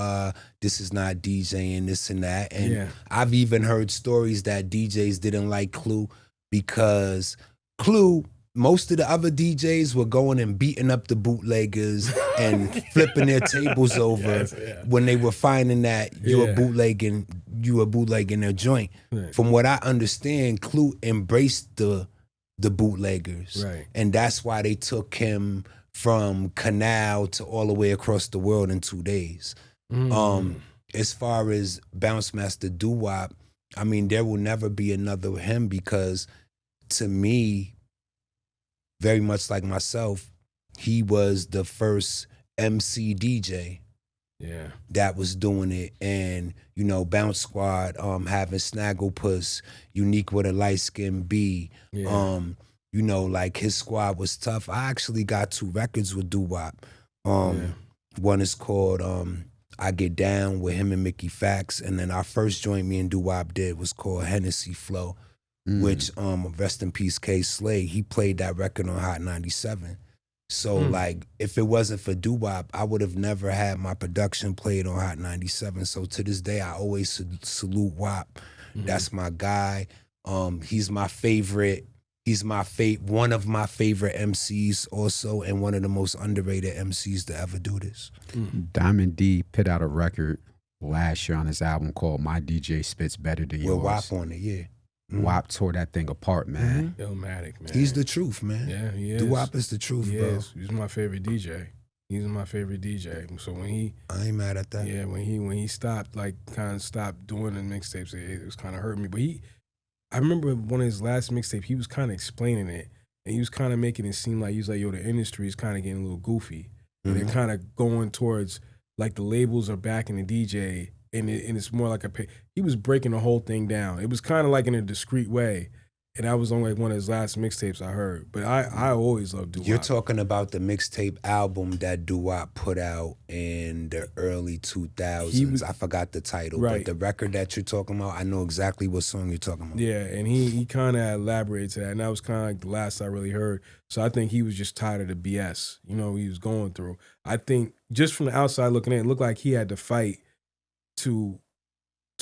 C: this is not DJing, this and that. And I've even heard stories that DJs didn't like Clue because Clue, most of the other DJs were going and beating up the bootleggers and flipping their tables over when they were finding that you were bootlegging their joint. Right. From what I understand, Clue embraced the bootleggers. Right. And that's why they took him from Canal to all the way across the world in 2 days. As far as Bounce Master Doo-Wop, I mean, there will never be another him because to me, very much like myself, he was the first MC DJ that was doing it. And, you know, Bounce Squad, having Snagglepuss, Unique with a Light Skin B, you know, like his squad was tough. I actually got 2 records with Doo-Wop. One is called I Get Down with him and Mickey Fax. And then our first joint me and Doo-Wop did was called Hennessy Flow. Which rest in peace, K Slade, he played that record on Hot 97. So like if it wasn't for Doo-Wop, I would have never had my production played on Hot 97. So to this day, I always salute Wop. That's my guy. He's my favorite. He's one of my favorite MCs also, and one of the most underrated MCs to ever do this.
A: Diamond D put out a record last year on his album called My DJ Spits Better Than Yours.
C: With Wop on it,
A: Wop tore that thing apart, man.
B: Illmatic, man.
C: He's the truth, man.
B: Yeah, he is.
C: Doo-Wop is the truth, bro.
B: He's my favorite DJ. He's my favorite DJ. So when he,
C: I ain't mad at that.
B: Yeah, when he stopped, like kind of stopped doing the mixtapes, it was kind of hurting me. But I remember one of his last mixtape, he was kind of explaining it, and he was kind of making it seem like he was like, yo, the industry is kind of getting a little goofy, and they're kind of going towards like the labels are backing the DJ. And it's more like he was breaking the whole thing down. It was kind of like in a discreet way. And that was only like one of his last mixtapes I heard. But I always loved Doo-Wop.
C: You're talking about the mixtape album that Doo-Wop put out in the early 2000s. I forgot the title. But the record that you're talking about, I know exactly what song you're talking about.
B: Yeah, and he kind of elaborated to that. And that was kind of like the last I really heard. So I think he was just tired of the BS, you know, he was going through. I think just from the outside looking in, it looked like he had to fight to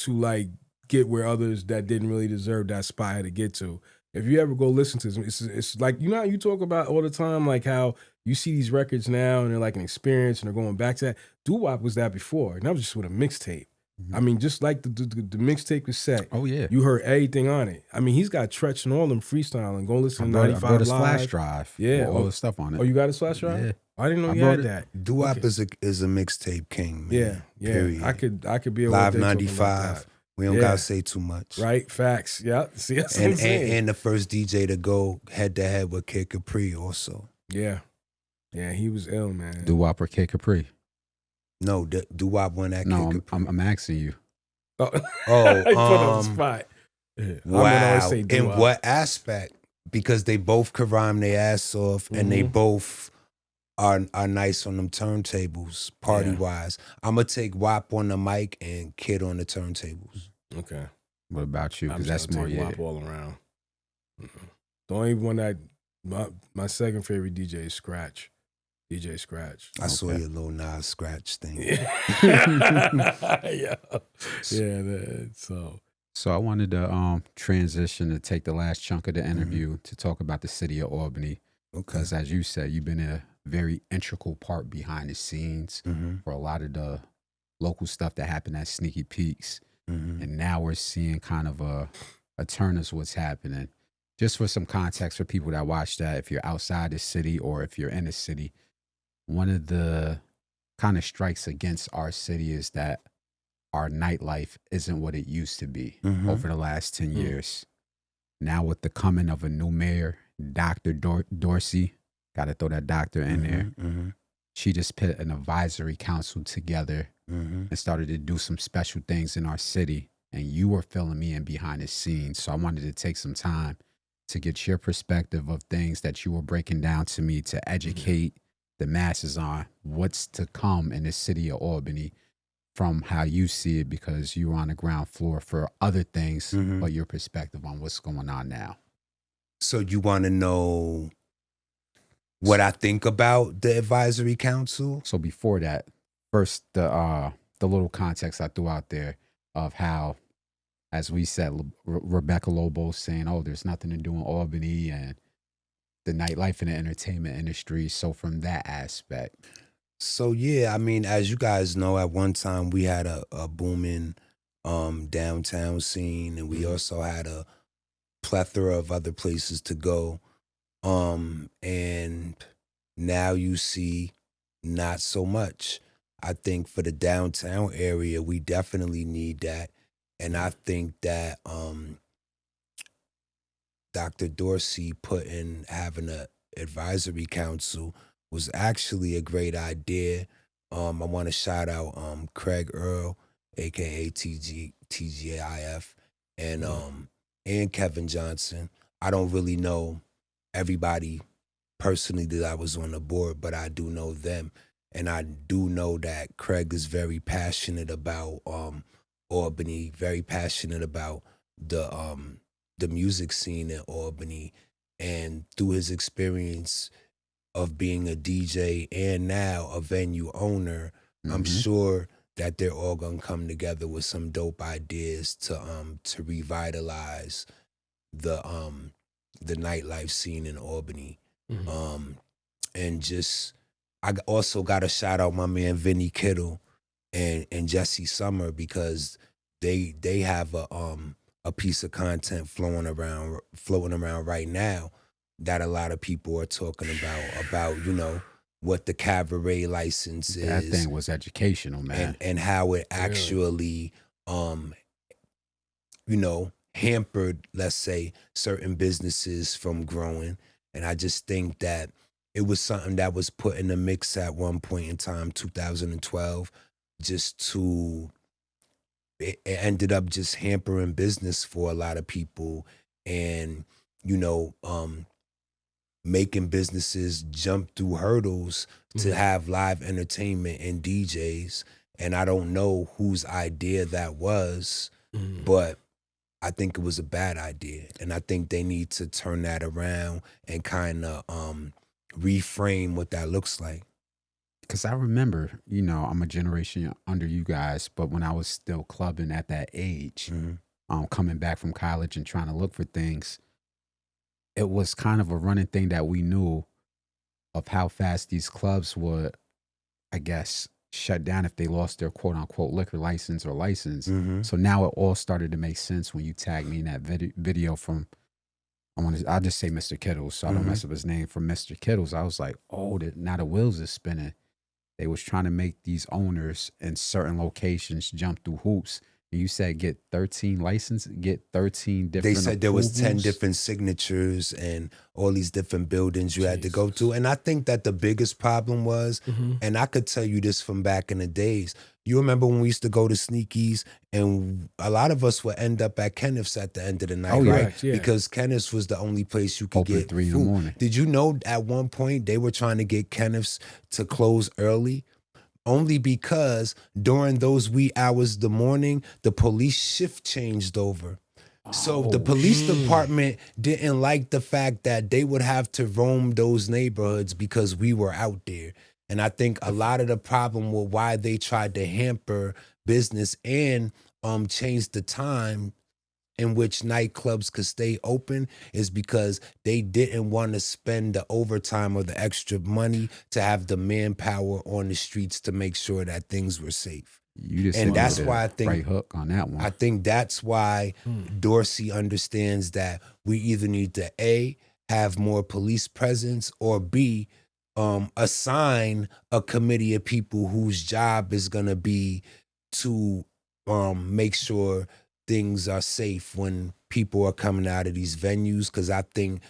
B: like get where others that didn't really deserve that spot had to get to. If you ever go listen to them, it's like, you know how you talk about all the time, like how you see these records now and they're like an experience and they're going back to that. Doo-Wop was that before, and that was just with a mixtape. I mean, just like the mixtape cassette.
A: Oh yeah,
B: you heard everything on it. I mean, he's got Tretch and all them freestyling. Go listen to 95
A: Live.
B: Flash
A: drive.
B: Yeah,
A: all the stuff on it.
B: Oh, you got his flash drive?
A: Yeah.
B: I didn't know you had that.
C: Doo-Wop is a mixtape king, man.
B: Yeah.
C: Period.
B: I could be a
C: Live 95. We don't gotta say too much.
B: Right? Facts. Yeah. See, that's what I'm saying.
C: And the first DJ to go head to head with Kid Capri also.
B: Yeah. Yeah, he was ill, man.
A: Doo-Wop or Kid Capri?
C: No, Doo-Wop won that Kid Capri.
A: I'm asking you.
B: Oh, put on the spot.
C: Wow. In what aspect? Because they both could rhyme their ass off, and they both are nice on them turntables, party wise. I'm gonna take Wop on the mic and Kid on the turntables.
B: Okay.
A: What about you? Because that's more
B: Wop all around. The only one that my second favorite DJ is Scratch. DJ Scratch.
C: I saw your little Nas Scratch thing.
B: Yeah.
A: So I wanted to transition and take the last chunk of the interview to talk about the city of Albany.
C: Okay.
A: Because as you said, you've been there very integral part behind the scenes for a lot of the local stuff that happened at Sneaky Peaks. And now we're seeing kind of a turn of what's happening. Just for some context for people that watch that, if you're outside the city or if you're in the city, one of the kind of strikes against our city is that our nightlife isn't what it used to be over the last 10 years. Now with the coming of a new mayor, Dr. Dorsey, got to throw that doctor in there. She just put an advisory council together and started to do some special things in our city. And you were filling me in behind the scenes. So I wanted to take some time to get your perspective of things that you were breaking down to me to educate the masses on what's to come in the city of Albany from how you see it, because you were on the ground floor for other things, but your perspective on what's going on now.
C: So you want to know what I think about the advisory council?
A: So before that, first the little context I threw out there of how, as we said, Rebecca Lobo saying, oh, there's nothing to do in Albany and the nightlife and the entertainment industry. So from that aspect.
C: So, yeah, I mean, as you guys know, at one time we had a booming downtown scene, and we also had a plethora of other places to go. And now you see not so much. I think for the downtown area, we definitely need that. And I think that Dr. Dorsey having an advisory council was actually a great idea. I want to shout out Craig Earl, aka TGIF, and Kevin Johnson. I don't really know everybody personally that I was on the board, but I do know them. And I do know that Craig is very passionate about Albany, very passionate about the music scene in Albany. And through his experience of being a DJ and now a venue owner, I'm sure that they're all gonna come together with some dope ideas to revitalize the nightlife scene in Albany. And just, I also gotta shout out my man Vinny Kittle and Jesse Summer, because they have a piece of content floating around right now that a lot of people are talking about, you know, what the cabaret license is.
A: That thing was educational, man.
C: And how it actually, you know, hampered, let's say, certain businesses from growing. And I just think that it was something that was put in the mix at one point in time, 2012, it ended up just hampering business for a lot of people, and, you know, making businesses jump through hurdles to have live entertainment and DJs. And I don't know whose idea that was, but I think it was a bad idea. And I think they need to turn that around and kind of reframe what that looks like.
A: Because I remember, you know, I'm a generation under you guys, but when I was still clubbing at that age, coming back from college and trying to look for things, it was kind of a running thing that we knew of how fast these clubs would, I guess, shut down if they lost their quote unquote liquor license or license. So now it all started to make sense when you tagged me in that video from, I'll just say Mr. Kittles, so I don't mess up his name, from Mr. Kittles. I was like, oh, now the wheels is spinning. They was trying to make these owners in certain locations jump through hoops. And you said get 13 licenses, get 13 different
C: They said there was
A: approvals?
C: 10 different signatures and all these different buildings you had to go to. And I think that the biggest problem was, and I could tell you this from back in the days, you remember when we used to go to Sneakies and a lot of us would end up at Kenneth's at the end of the night, right?
B: Yeah.
C: Because Kenneth's was the only place you could
A: Open
C: get
A: 3 in
C: food.
A: the morning.
C: Did you know at one point they were trying to get Kenneth's to close early? Only because during those wee hours of the morning, the police shift changed over. So the police department didn't like the fact that they would have to roam those neighborhoods because we were out there. And I think a lot of the problem with why they tried to hamper business and change the time in which nightclubs could stay open is because they didn't want to spend the overtime or the extra money to have the manpower on the streets to make sure that things were safe.
A: You just
C: And that's why I think
A: right hook on that one.
C: I think that's why Dorsey understands that we either need to A, have more police presence, or B, assign a committee of people whose job is gonna be to make sure things are safe when people are coming out of these venues. Because I think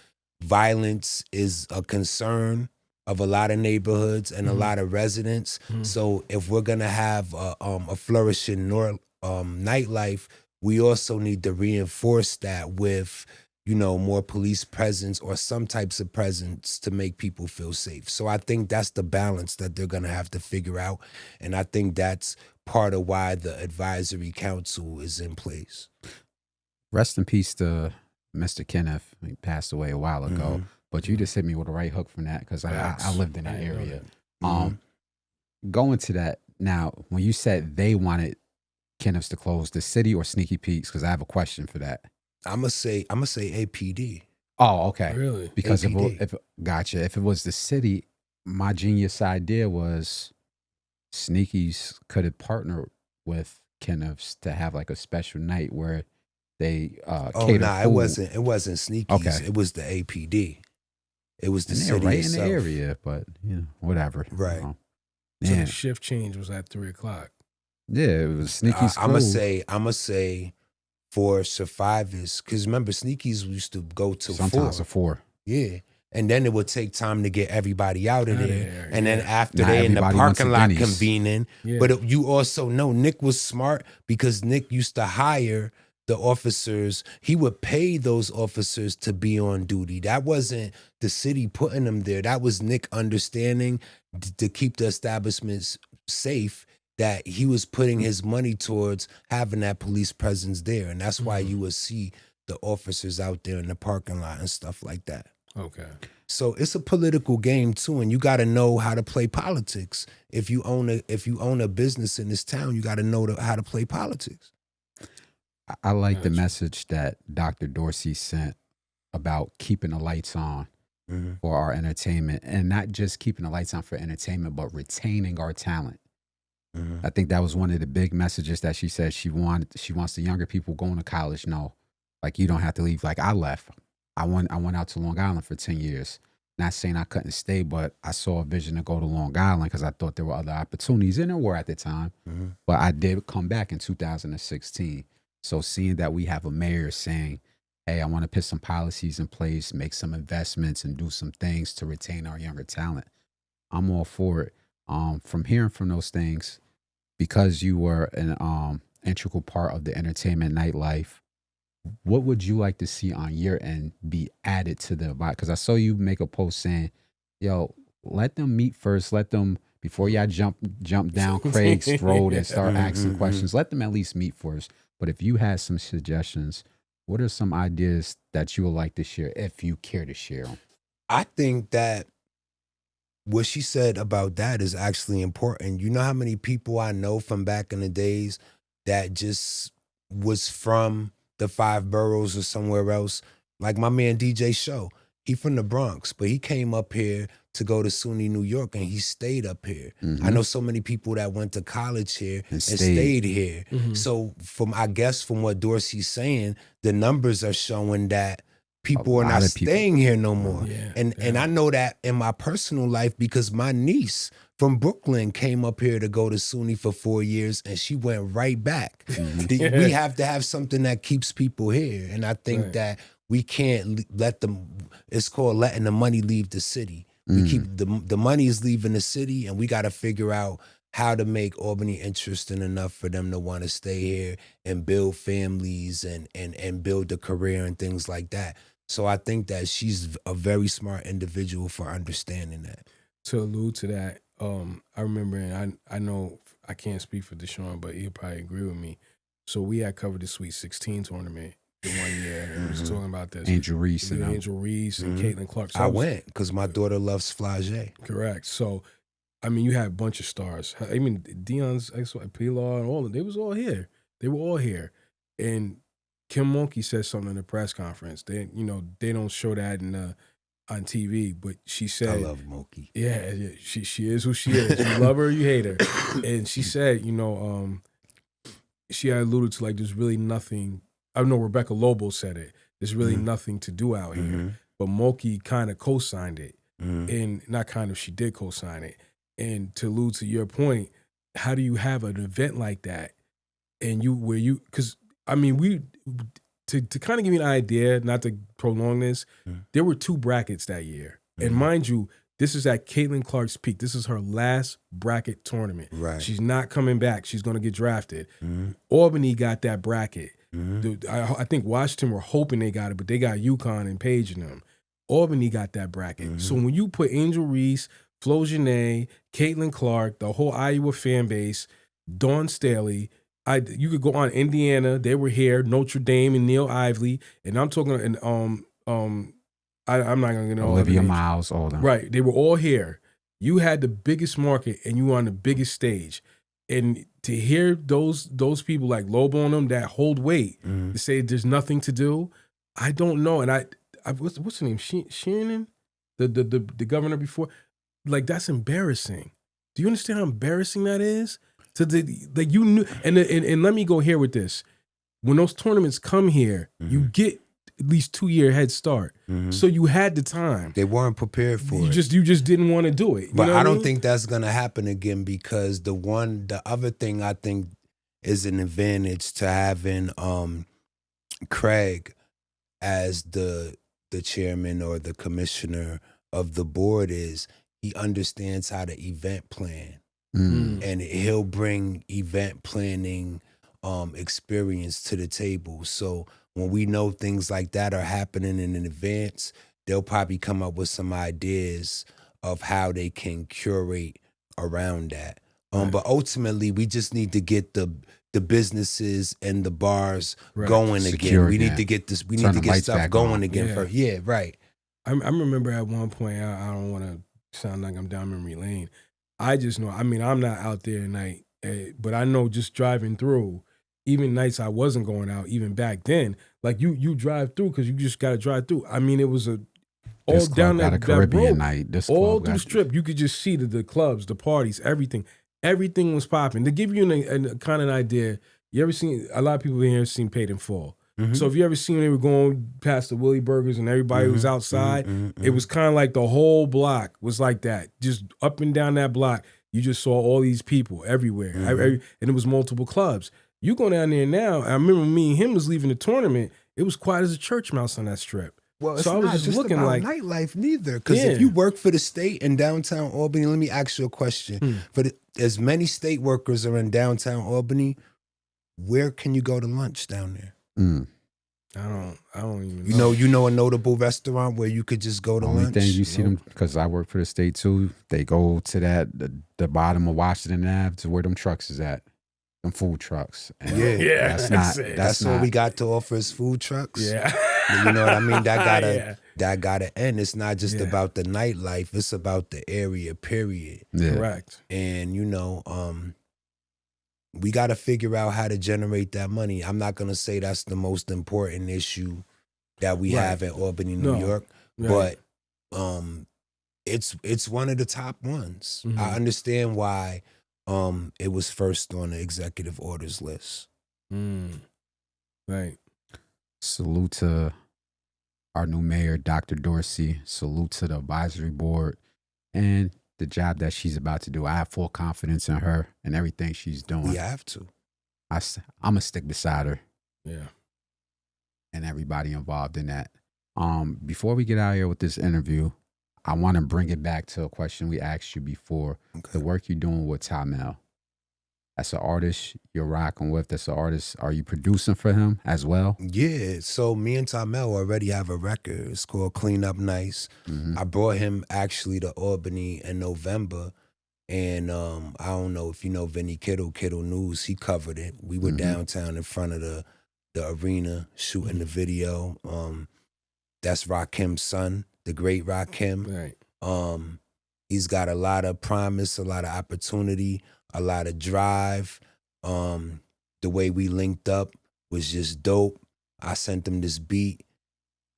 C: violence is a concern of a lot of neighborhoods and a lot of residents. So if we're gonna have a flourishing nightlife, we also need to reinforce that with, you know, more police presence or some types of presence to make people feel safe. So I think that's the balance that they're gonna have to figure out, and I think that's part of why the advisory council is in place.
A: Rest in peace to Mr. Kenneth. He passed away a while ago. But you just hit me with a right hook from that because I lived in that area. Going to that now, when you said they wanted Kenneth's to close, the city or Sneaky Pete's, because I have a question for that.
C: I'm gonna say APD.
A: Oh, okay.
B: Really?
A: Because
C: APD.
A: if gotcha, if it was the city, my genius idea was Sneaky's could have partnered with Kenneth's to have like a special night where they cater food.
C: It wasn't Sneaky's.
A: Okay.
C: It was the APD. It was the
A: And
C: city
A: they're right
C: itself.
A: in the area, but you know, whatever.
C: Right.
B: So
A: Yeah.
B: the shift change was at 3:00.
A: Yeah, it was Sneaky's
C: I'm gonna
A: crew.
C: say for survivors, because remember Sneaky's used to go to
A: Sometimes
C: 4.
A: a 4.
C: Yeah. And then it would take time to get everybody out of there. And then after
A: Not
C: they in the
A: everybody wants
C: parking
A: a
C: lot
A: Denny's.
C: convening.
B: Yeah.
C: But you also know Nick was smart because Nick used to hire the officers. He would pay those officers to be on duty. That wasn't the city putting them there. That was Nick understanding to keep the establishments safe, that he was putting his money towards having that police presence there. And that's why you would see the officers out there in the parking lot and stuff like that.
B: Okay.
C: So it's a political game too, and you got to know how to play politics. If you own a business in this town, you got to know how to play politics.
A: I like the message that Dr. Dorsey sent about keeping the lights on for our entertainment, and not just keeping the lights on for entertainment, but retaining our talent. I think that was one of the big messages that she said she wants the younger people going to college know, like, you don't have to leave. Like, I left. I went out to Long Island for 10 years. Not saying I couldn't stay, but I saw a vision to go to Long Island because I thought there were other opportunities, and there were at the time. But I did come back in 2016. So seeing that we have a mayor saying, hey, I want to put some policies in place, make some investments, and do some things to retain our younger talent, I'm all for it. From hearing from those things, because you were an integral part of the entertainment nightlife, what would you like to see on your end be added to the vibe? Because I saw you make a post saying, yo, let them meet first. Let them, before y'all jump down Craig's Road and start asking questions, let them at least meet first. But if you had some suggestions, what are some ideas that you would like to share, if you care to share them?
C: I think that what she said about that is actually important. You know how many people I know from back in the days that just was from the 5 boroughs or somewhere else? Like my man DJ Show, he from the Bronx, but he came up here to go to SUNY New York, and he stayed up here. I know so many people that went to college here and stayed here. So I guess from what Dorsey's saying, the numbers are showing that people are not staying here no more. And I know that in my personal life because my niece from Brooklyn came up here to go to SUNY for 4 years, and she went right back. We have to have something that keeps people here. And I think that we can't let them, it's called letting the money leave the city. We keep the money is leaving the city, and we got to figure out how to make Albany interesting enough for them to want to stay here and build families and build a career and things like that. So I think that she's a very smart individual for understanding that.
B: To allude to that, I remember, and I know I can't speak for Deshaun, but he'll probably agree with me. So we had covered the Sweet 16 tournament the 1 year, and was talking about this.
A: Angel Reese and
B: Caitlin Clark. So
C: I went because my daughter loves Flage.
B: Correct. So, I mean, you had a bunch of stars. I mean, Dion's ex-wife, Pilar, and all of them, they was all here. They were all here. And Kim Mulkey said something in the press conference. They don't show that on TV, but she said,
C: I love Mulkey.
B: Yeah, she is who she is. You love her or you hate her. And she said, she had alluded to like there's really nothing. I know Rebecca Lobo said it. There's really nothing to do out here. But Mulkey kind of co-signed it. And not kind of, she did co-sign it. And to allude to your point, how do you have an event like that? And because I mean, to kind of give you an idea, not to prolong this, there were 2 brackets that year. And mind you, this is at Caitlin Clark's peak. This is her last bracket tournament.
C: Right.
B: She's not coming back. She's going to get drafted. Albany got that bracket. I think Washington were hoping they got it, but they got UConn and Page in them. Albany got that bracket. So when you put Angel Reese, Flo Janae, Caitlin Clark, the whole Iowa fan base, Dawn Staley, you could go on Indiana. They were here. Notre Dame and Neil Ively, and I'm talking. And I'm not gonna know
A: Olivia Miles, all them.
B: Right, they were all here. You had the biggest market, and you were on the biggest stage. And to hear those people like Lobo and them that hold weight to say there's nothing to do, I don't know. And I what's her name? Shannon, the governor before, like that's embarrassing. Do you understand how embarrassing that is? Like you knew, and let me go here with this. When those tournaments come here, you get at least 2-year head start. So you had the time.
C: They weren't prepared for it.
B: You just didn't want to do it.
C: But I don't think that's gonna happen again because the other thing I think is an advantage to having Craig as the chairman or the commissioner of the board is he understands how to event plan. And he'll bring event planning experience to the table. So when we know things like that are happening in advance, they'll probably come up with some ideas of how they can curate around that. But ultimately, we just need to get the businesses and the bars going again. We need to get this. We need to get stuff going again first. Yeah, right.
B: I remember at one point. I don't want to sound like I'm down memory lane. I just know. I mean, I'm not out there at night, but I know just driving through, even nights I wasn't going out, even back then. Like you drive through because you just got to drive through. I mean, it was all down that
A: Caribbean
B: road,
A: night.
B: All through the strip. You could just see the clubs, the parties, everything. Everything was popping. To give you a kind of an idea, you ever seen, a lot of people in here have seen Paid in Full. So if you ever seen when they were going past the Willie Burgers and everybody was outside, it was kind of like the whole block was like that. Just up and down that block, you just saw all these people everywhere. And it was multiple clubs. You go down there now, I remember me and him was leaving the tournament, it was quiet as a church mouse on that strip.
C: Well, it's
B: so I was
C: not just
B: looking
C: about
B: like
C: nightlife neither. Because if you work for the state in downtown Albany, let me ask you a question. As many state workers are in downtown Albany, where can you go to lunch down there?
B: I don't even know.
C: You know a notable restaurant where you could just go to lunch?
A: Only thing you see them, because I work for the state too, they go to the bottom of Washington Ave to where them trucks is at. Them food trucks. And
C: that's what we got to offer is food trucks.
B: Yeah.
C: You know what I mean? That gotta end. It's not just about the nightlife, it's about the area, period.
A: Yeah.
B: Correct.
C: And we gotta figure out how to generate that money. I'm not gonna say that's the most important issue that we have in Albany, New York, but it's one of the top ones. I understand why it was first on the executive orders list.
B: Right.
A: Salute to our new mayor, Dr. Dorsey. Salute to the advisory board and the job that she's about to do. I have full confidence in her and everything she's doing.
C: We have to.
A: I'm going to stick beside her.
B: Yeah.
A: And everybody involved in that. Before we get out of here with this interview, I want to bring it back to a question we asked you before. Okay. The work you're doing with Tamel. As an artist you're rocking with, as an artist, are you producing for him as well?
C: Yeah, so me and Tamel already have a record. It's called Clean Up Nice. I brought him actually to Albany in November. And I don't know if you know Vinny Kittle News, he covered it. We were downtown in front of the arena shooting the video. That's Rakim's son, the great Rakim.
B: Right.
C: He's got a lot of promise, a lot of opportunity, a lot of drive. The way we linked up was just dope. I sent him this beat.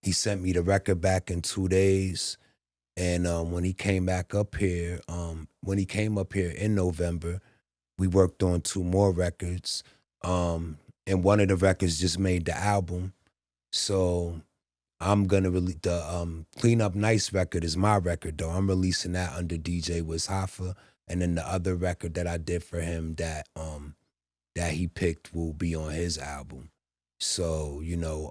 C: He sent me the record back in 2 days. And when he came back up here, in November, we worked on 2 more records. And one of the records just made the album. So I'm gonna release the Clean Up Nice record is my record though. I'm releasing that under DJ Wiz Hoffa. And then the other record that I did for him that he picked will be on his album. So, you know,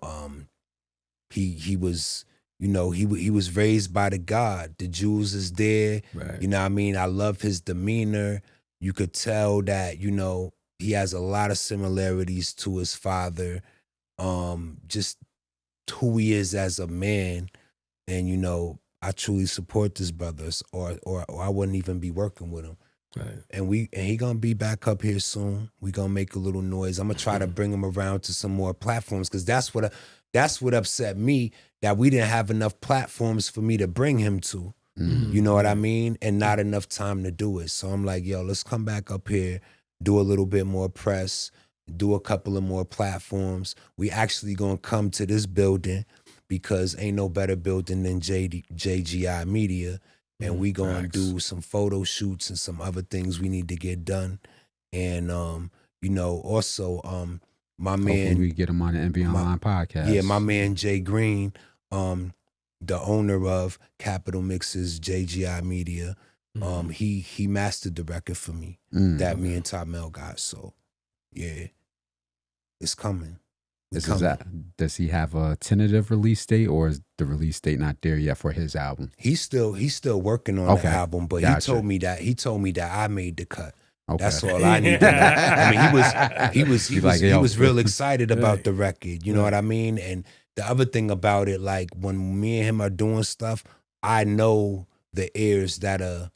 C: he was, you know, he was raised by the God. The Jews is there.
B: Right.
C: You know what I mean? I love his demeanor. You could tell that, you know, he has a lot of similarities to his father. Just who he is as a man. And, you know, I truly support this brother, or I wouldn't even be working with him.
B: Right.
C: And he gonna be back up here soon. We gonna make a little noise. I'm gonna try to bring him around to some more platforms, because that's what upset me, that we didn't have enough platforms for me to bring him to.
B: Mm-hmm.
C: You know what I mean? And not enough time to do it. So I'm like, yo, let's come back up here, do a little bit more press, do a couple of more platforms. We actually gonna come to this building, because ain't no better building than JGI Media. And we gonna do some photo shoots and some other things we need to get done. And you know, also my man,
A: hopefully we get him on the NB Online podcast.
C: Yeah, my man Jay Green, the owner of Capital Mixes, JGI Media, he mastered the record for me that me and Top Mel got. So yeah, it's coming.
A: Does he have a tentative release date, or is the release date not there yet for his album?
C: He's still working on the album, but
A: Gotcha.
C: he told me that I made the cut.
A: Okay.
C: That's all I need to know. I mean, he was real excited about the record. You know what I mean? And the other thing about it, like when me and him are doing stuff, I know the ears that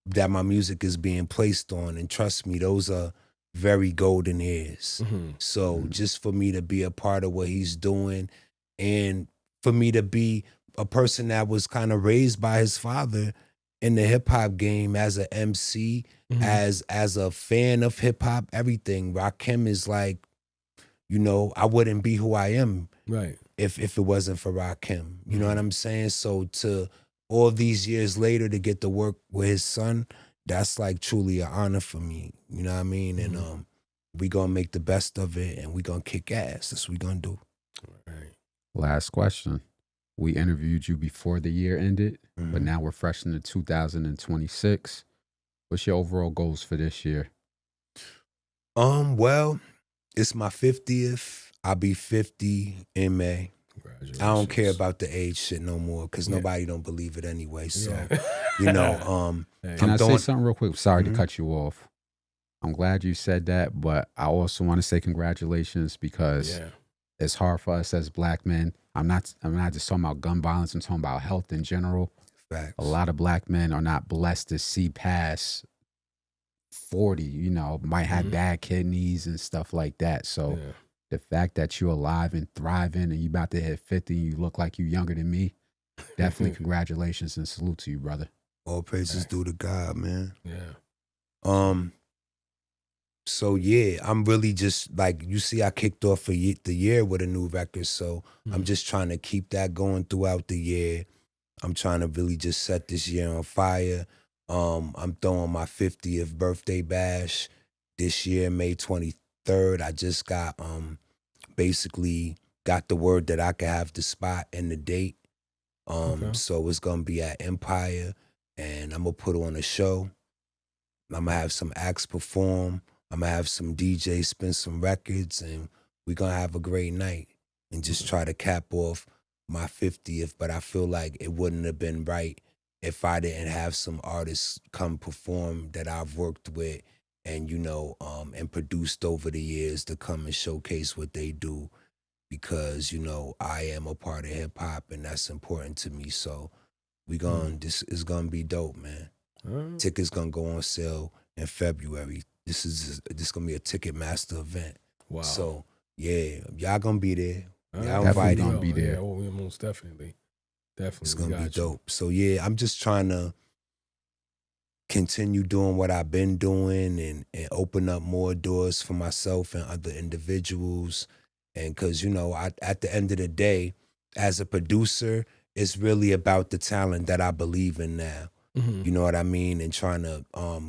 C: my music is being placed on, and trust me, those are very golden ears. So just for me to be a part of what he's doing, and for me to be a person that was kind of raised by his father in the hip hop game as a MC, as a fan of hip hop, everything. Rakim is like, you know, I wouldn't be who I am if it wasn't for Rakim. You know what I'm saying? So to all these years later to get to work with his son, that's like truly an honor for me. You know what I mean? And we gonna make the best of it, and we gonna kick ass. That's what we gonna do.
B: Right.
A: Last question. We interviewed you before the year ended, but now we're fresh into 2026. What's your overall goals for this year?
C: Well, it's my 50th. I'll be 50 in May.
B: Congratulations.
C: I don't care about the age shit no more, because nobody don't believe it anyway. So, you know,
A: Can I say something real quick? Sorry to cut you off. I'm glad you said that, but I also want to say congratulations, because it's hard for us as black men. I'm not just talking about gun violence. I'm talking about health in general.
C: Facts.
A: A lot of black men are not blessed to see past 40, you know, might have bad kidneys and stuff like that. So the fact that you're alive and thriving, and you about to hit 50 and you look like you're younger than me, definitely congratulations and salute to you, brother.
C: All praises due to God, man.
B: Yeah.
C: So yeah, I'm really just like, you see, I kicked off the year with a new record. So I'm just trying to keep that going throughout the year. I'm trying to really just set this year on fire. I'm throwing my 50th birthday bash this year, May 23rd. I just got basically got the word that I could have the spot and the date. So it's gonna be at Empire, and I'm gonna put on a show. I'm gonna have some acts perform. I'm gonna have some DJs spin some records, and we're gonna have a great night and just try to cap off my 50th. But I feel like it wouldn't have been right if I didn't have some artists come perform that I've worked with and, you know, and produced over the years to come and showcase what they do, because, you know, I am a part of hip hop, and that's important to me. So this is gonna be dope, man. Tickets gonna go on sale in February. This is gonna be a Ticketmaster event.
B: Wow.
C: So yeah, y'all gonna be there. Y'all
A: Definitely
C: invited.
A: gonna be there.
B: Yeah, well, most definitely.
C: It's gonna be dope. So yeah, I'm just trying to continue doing what I've been doing, and open up more doors for myself and other individuals. And because, you know, at the end of the day, as a producer, it's really about the talent that I believe in now. You know what I mean? And trying to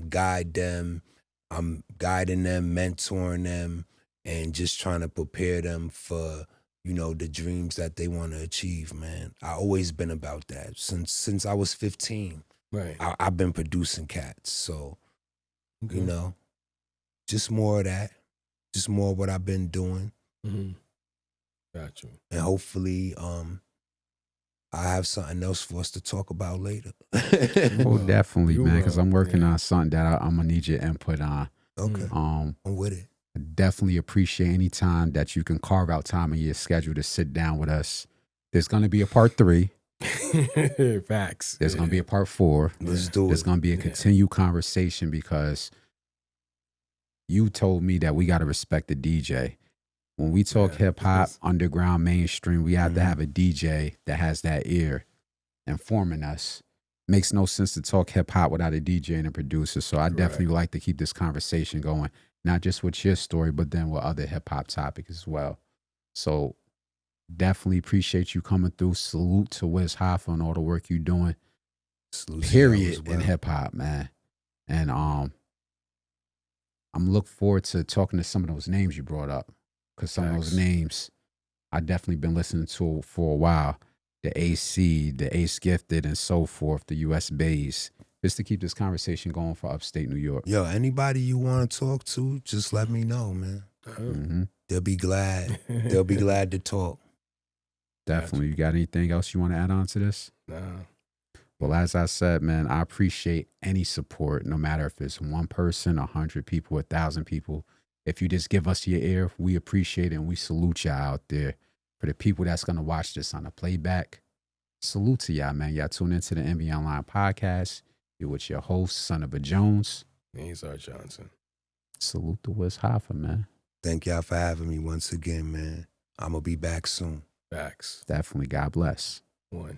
C: guide them. I'm guiding them, mentoring them, and just trying to prepare them for, you know, the dreams that they want to achieve, man. I always been about that. Since I was 15.
B: Right.
C: I've been producing cats. So, you know, just more of that. Just more of what I've been doing.
B: Got you.
C: And hopefully, I have something else for us to talk about later.
A: Oh, definitely, man, because I'm working on something that I'm going to need your input on.
C: Okay. I'm with it.
A: I definitely appreciate any time that you can carve out time in your schedule to sit down with us. There's going to be a part 3.
B: Facts.
A: There's going to be a part 4.
C: Let's do it.
A: There's going to be a continued conversation because you told me that we got to respect the DJ. When we talk hip hop, underground, mainstream, we have to have a DJ that has that ear informing us. Makes no sense to talk hip hop without a DJ and a producer. So I definitely would like to keep this conversation going, not just with your story, but then with other hip hop topics as well. So definitely appreciate you coming through. Salute to Wiz Hoffa and all the work you're doing.
C: Salute
A: Period in hip hop, man. And I'm looking forward to talking to some of those names you brought up. Because some of those names I definitely been listening to for a while. The AC, the Ace Gifted, and so forth, the US Bays. Just to keep this conversation going for upstate New York.
C: Yo, anybody you want to talk to, just let me know, man. They'll be glad. They'll be glad to talk.
A: Definitely. You got anything else you want to add on to this?
B: Nah.
A: Well, as I said, man, I appreciate any support, no matter if it's one person, 100 people, 1,000 people. If you just give us your ear, we appreciate it, and we salute y'all out there. For the people that's going to watch this on a playback, salute to y'all, man. Y'all tune into the NBA Online podcast. You're with your host, Son of a Jones.
B: Azar Johnson.
A: Salute to Wiz Hoffa, man.
C: Thank y'all for having me once again, man. I'm going to be back soon.
B: Facts.
A: Definitely. God bless.
B: 1.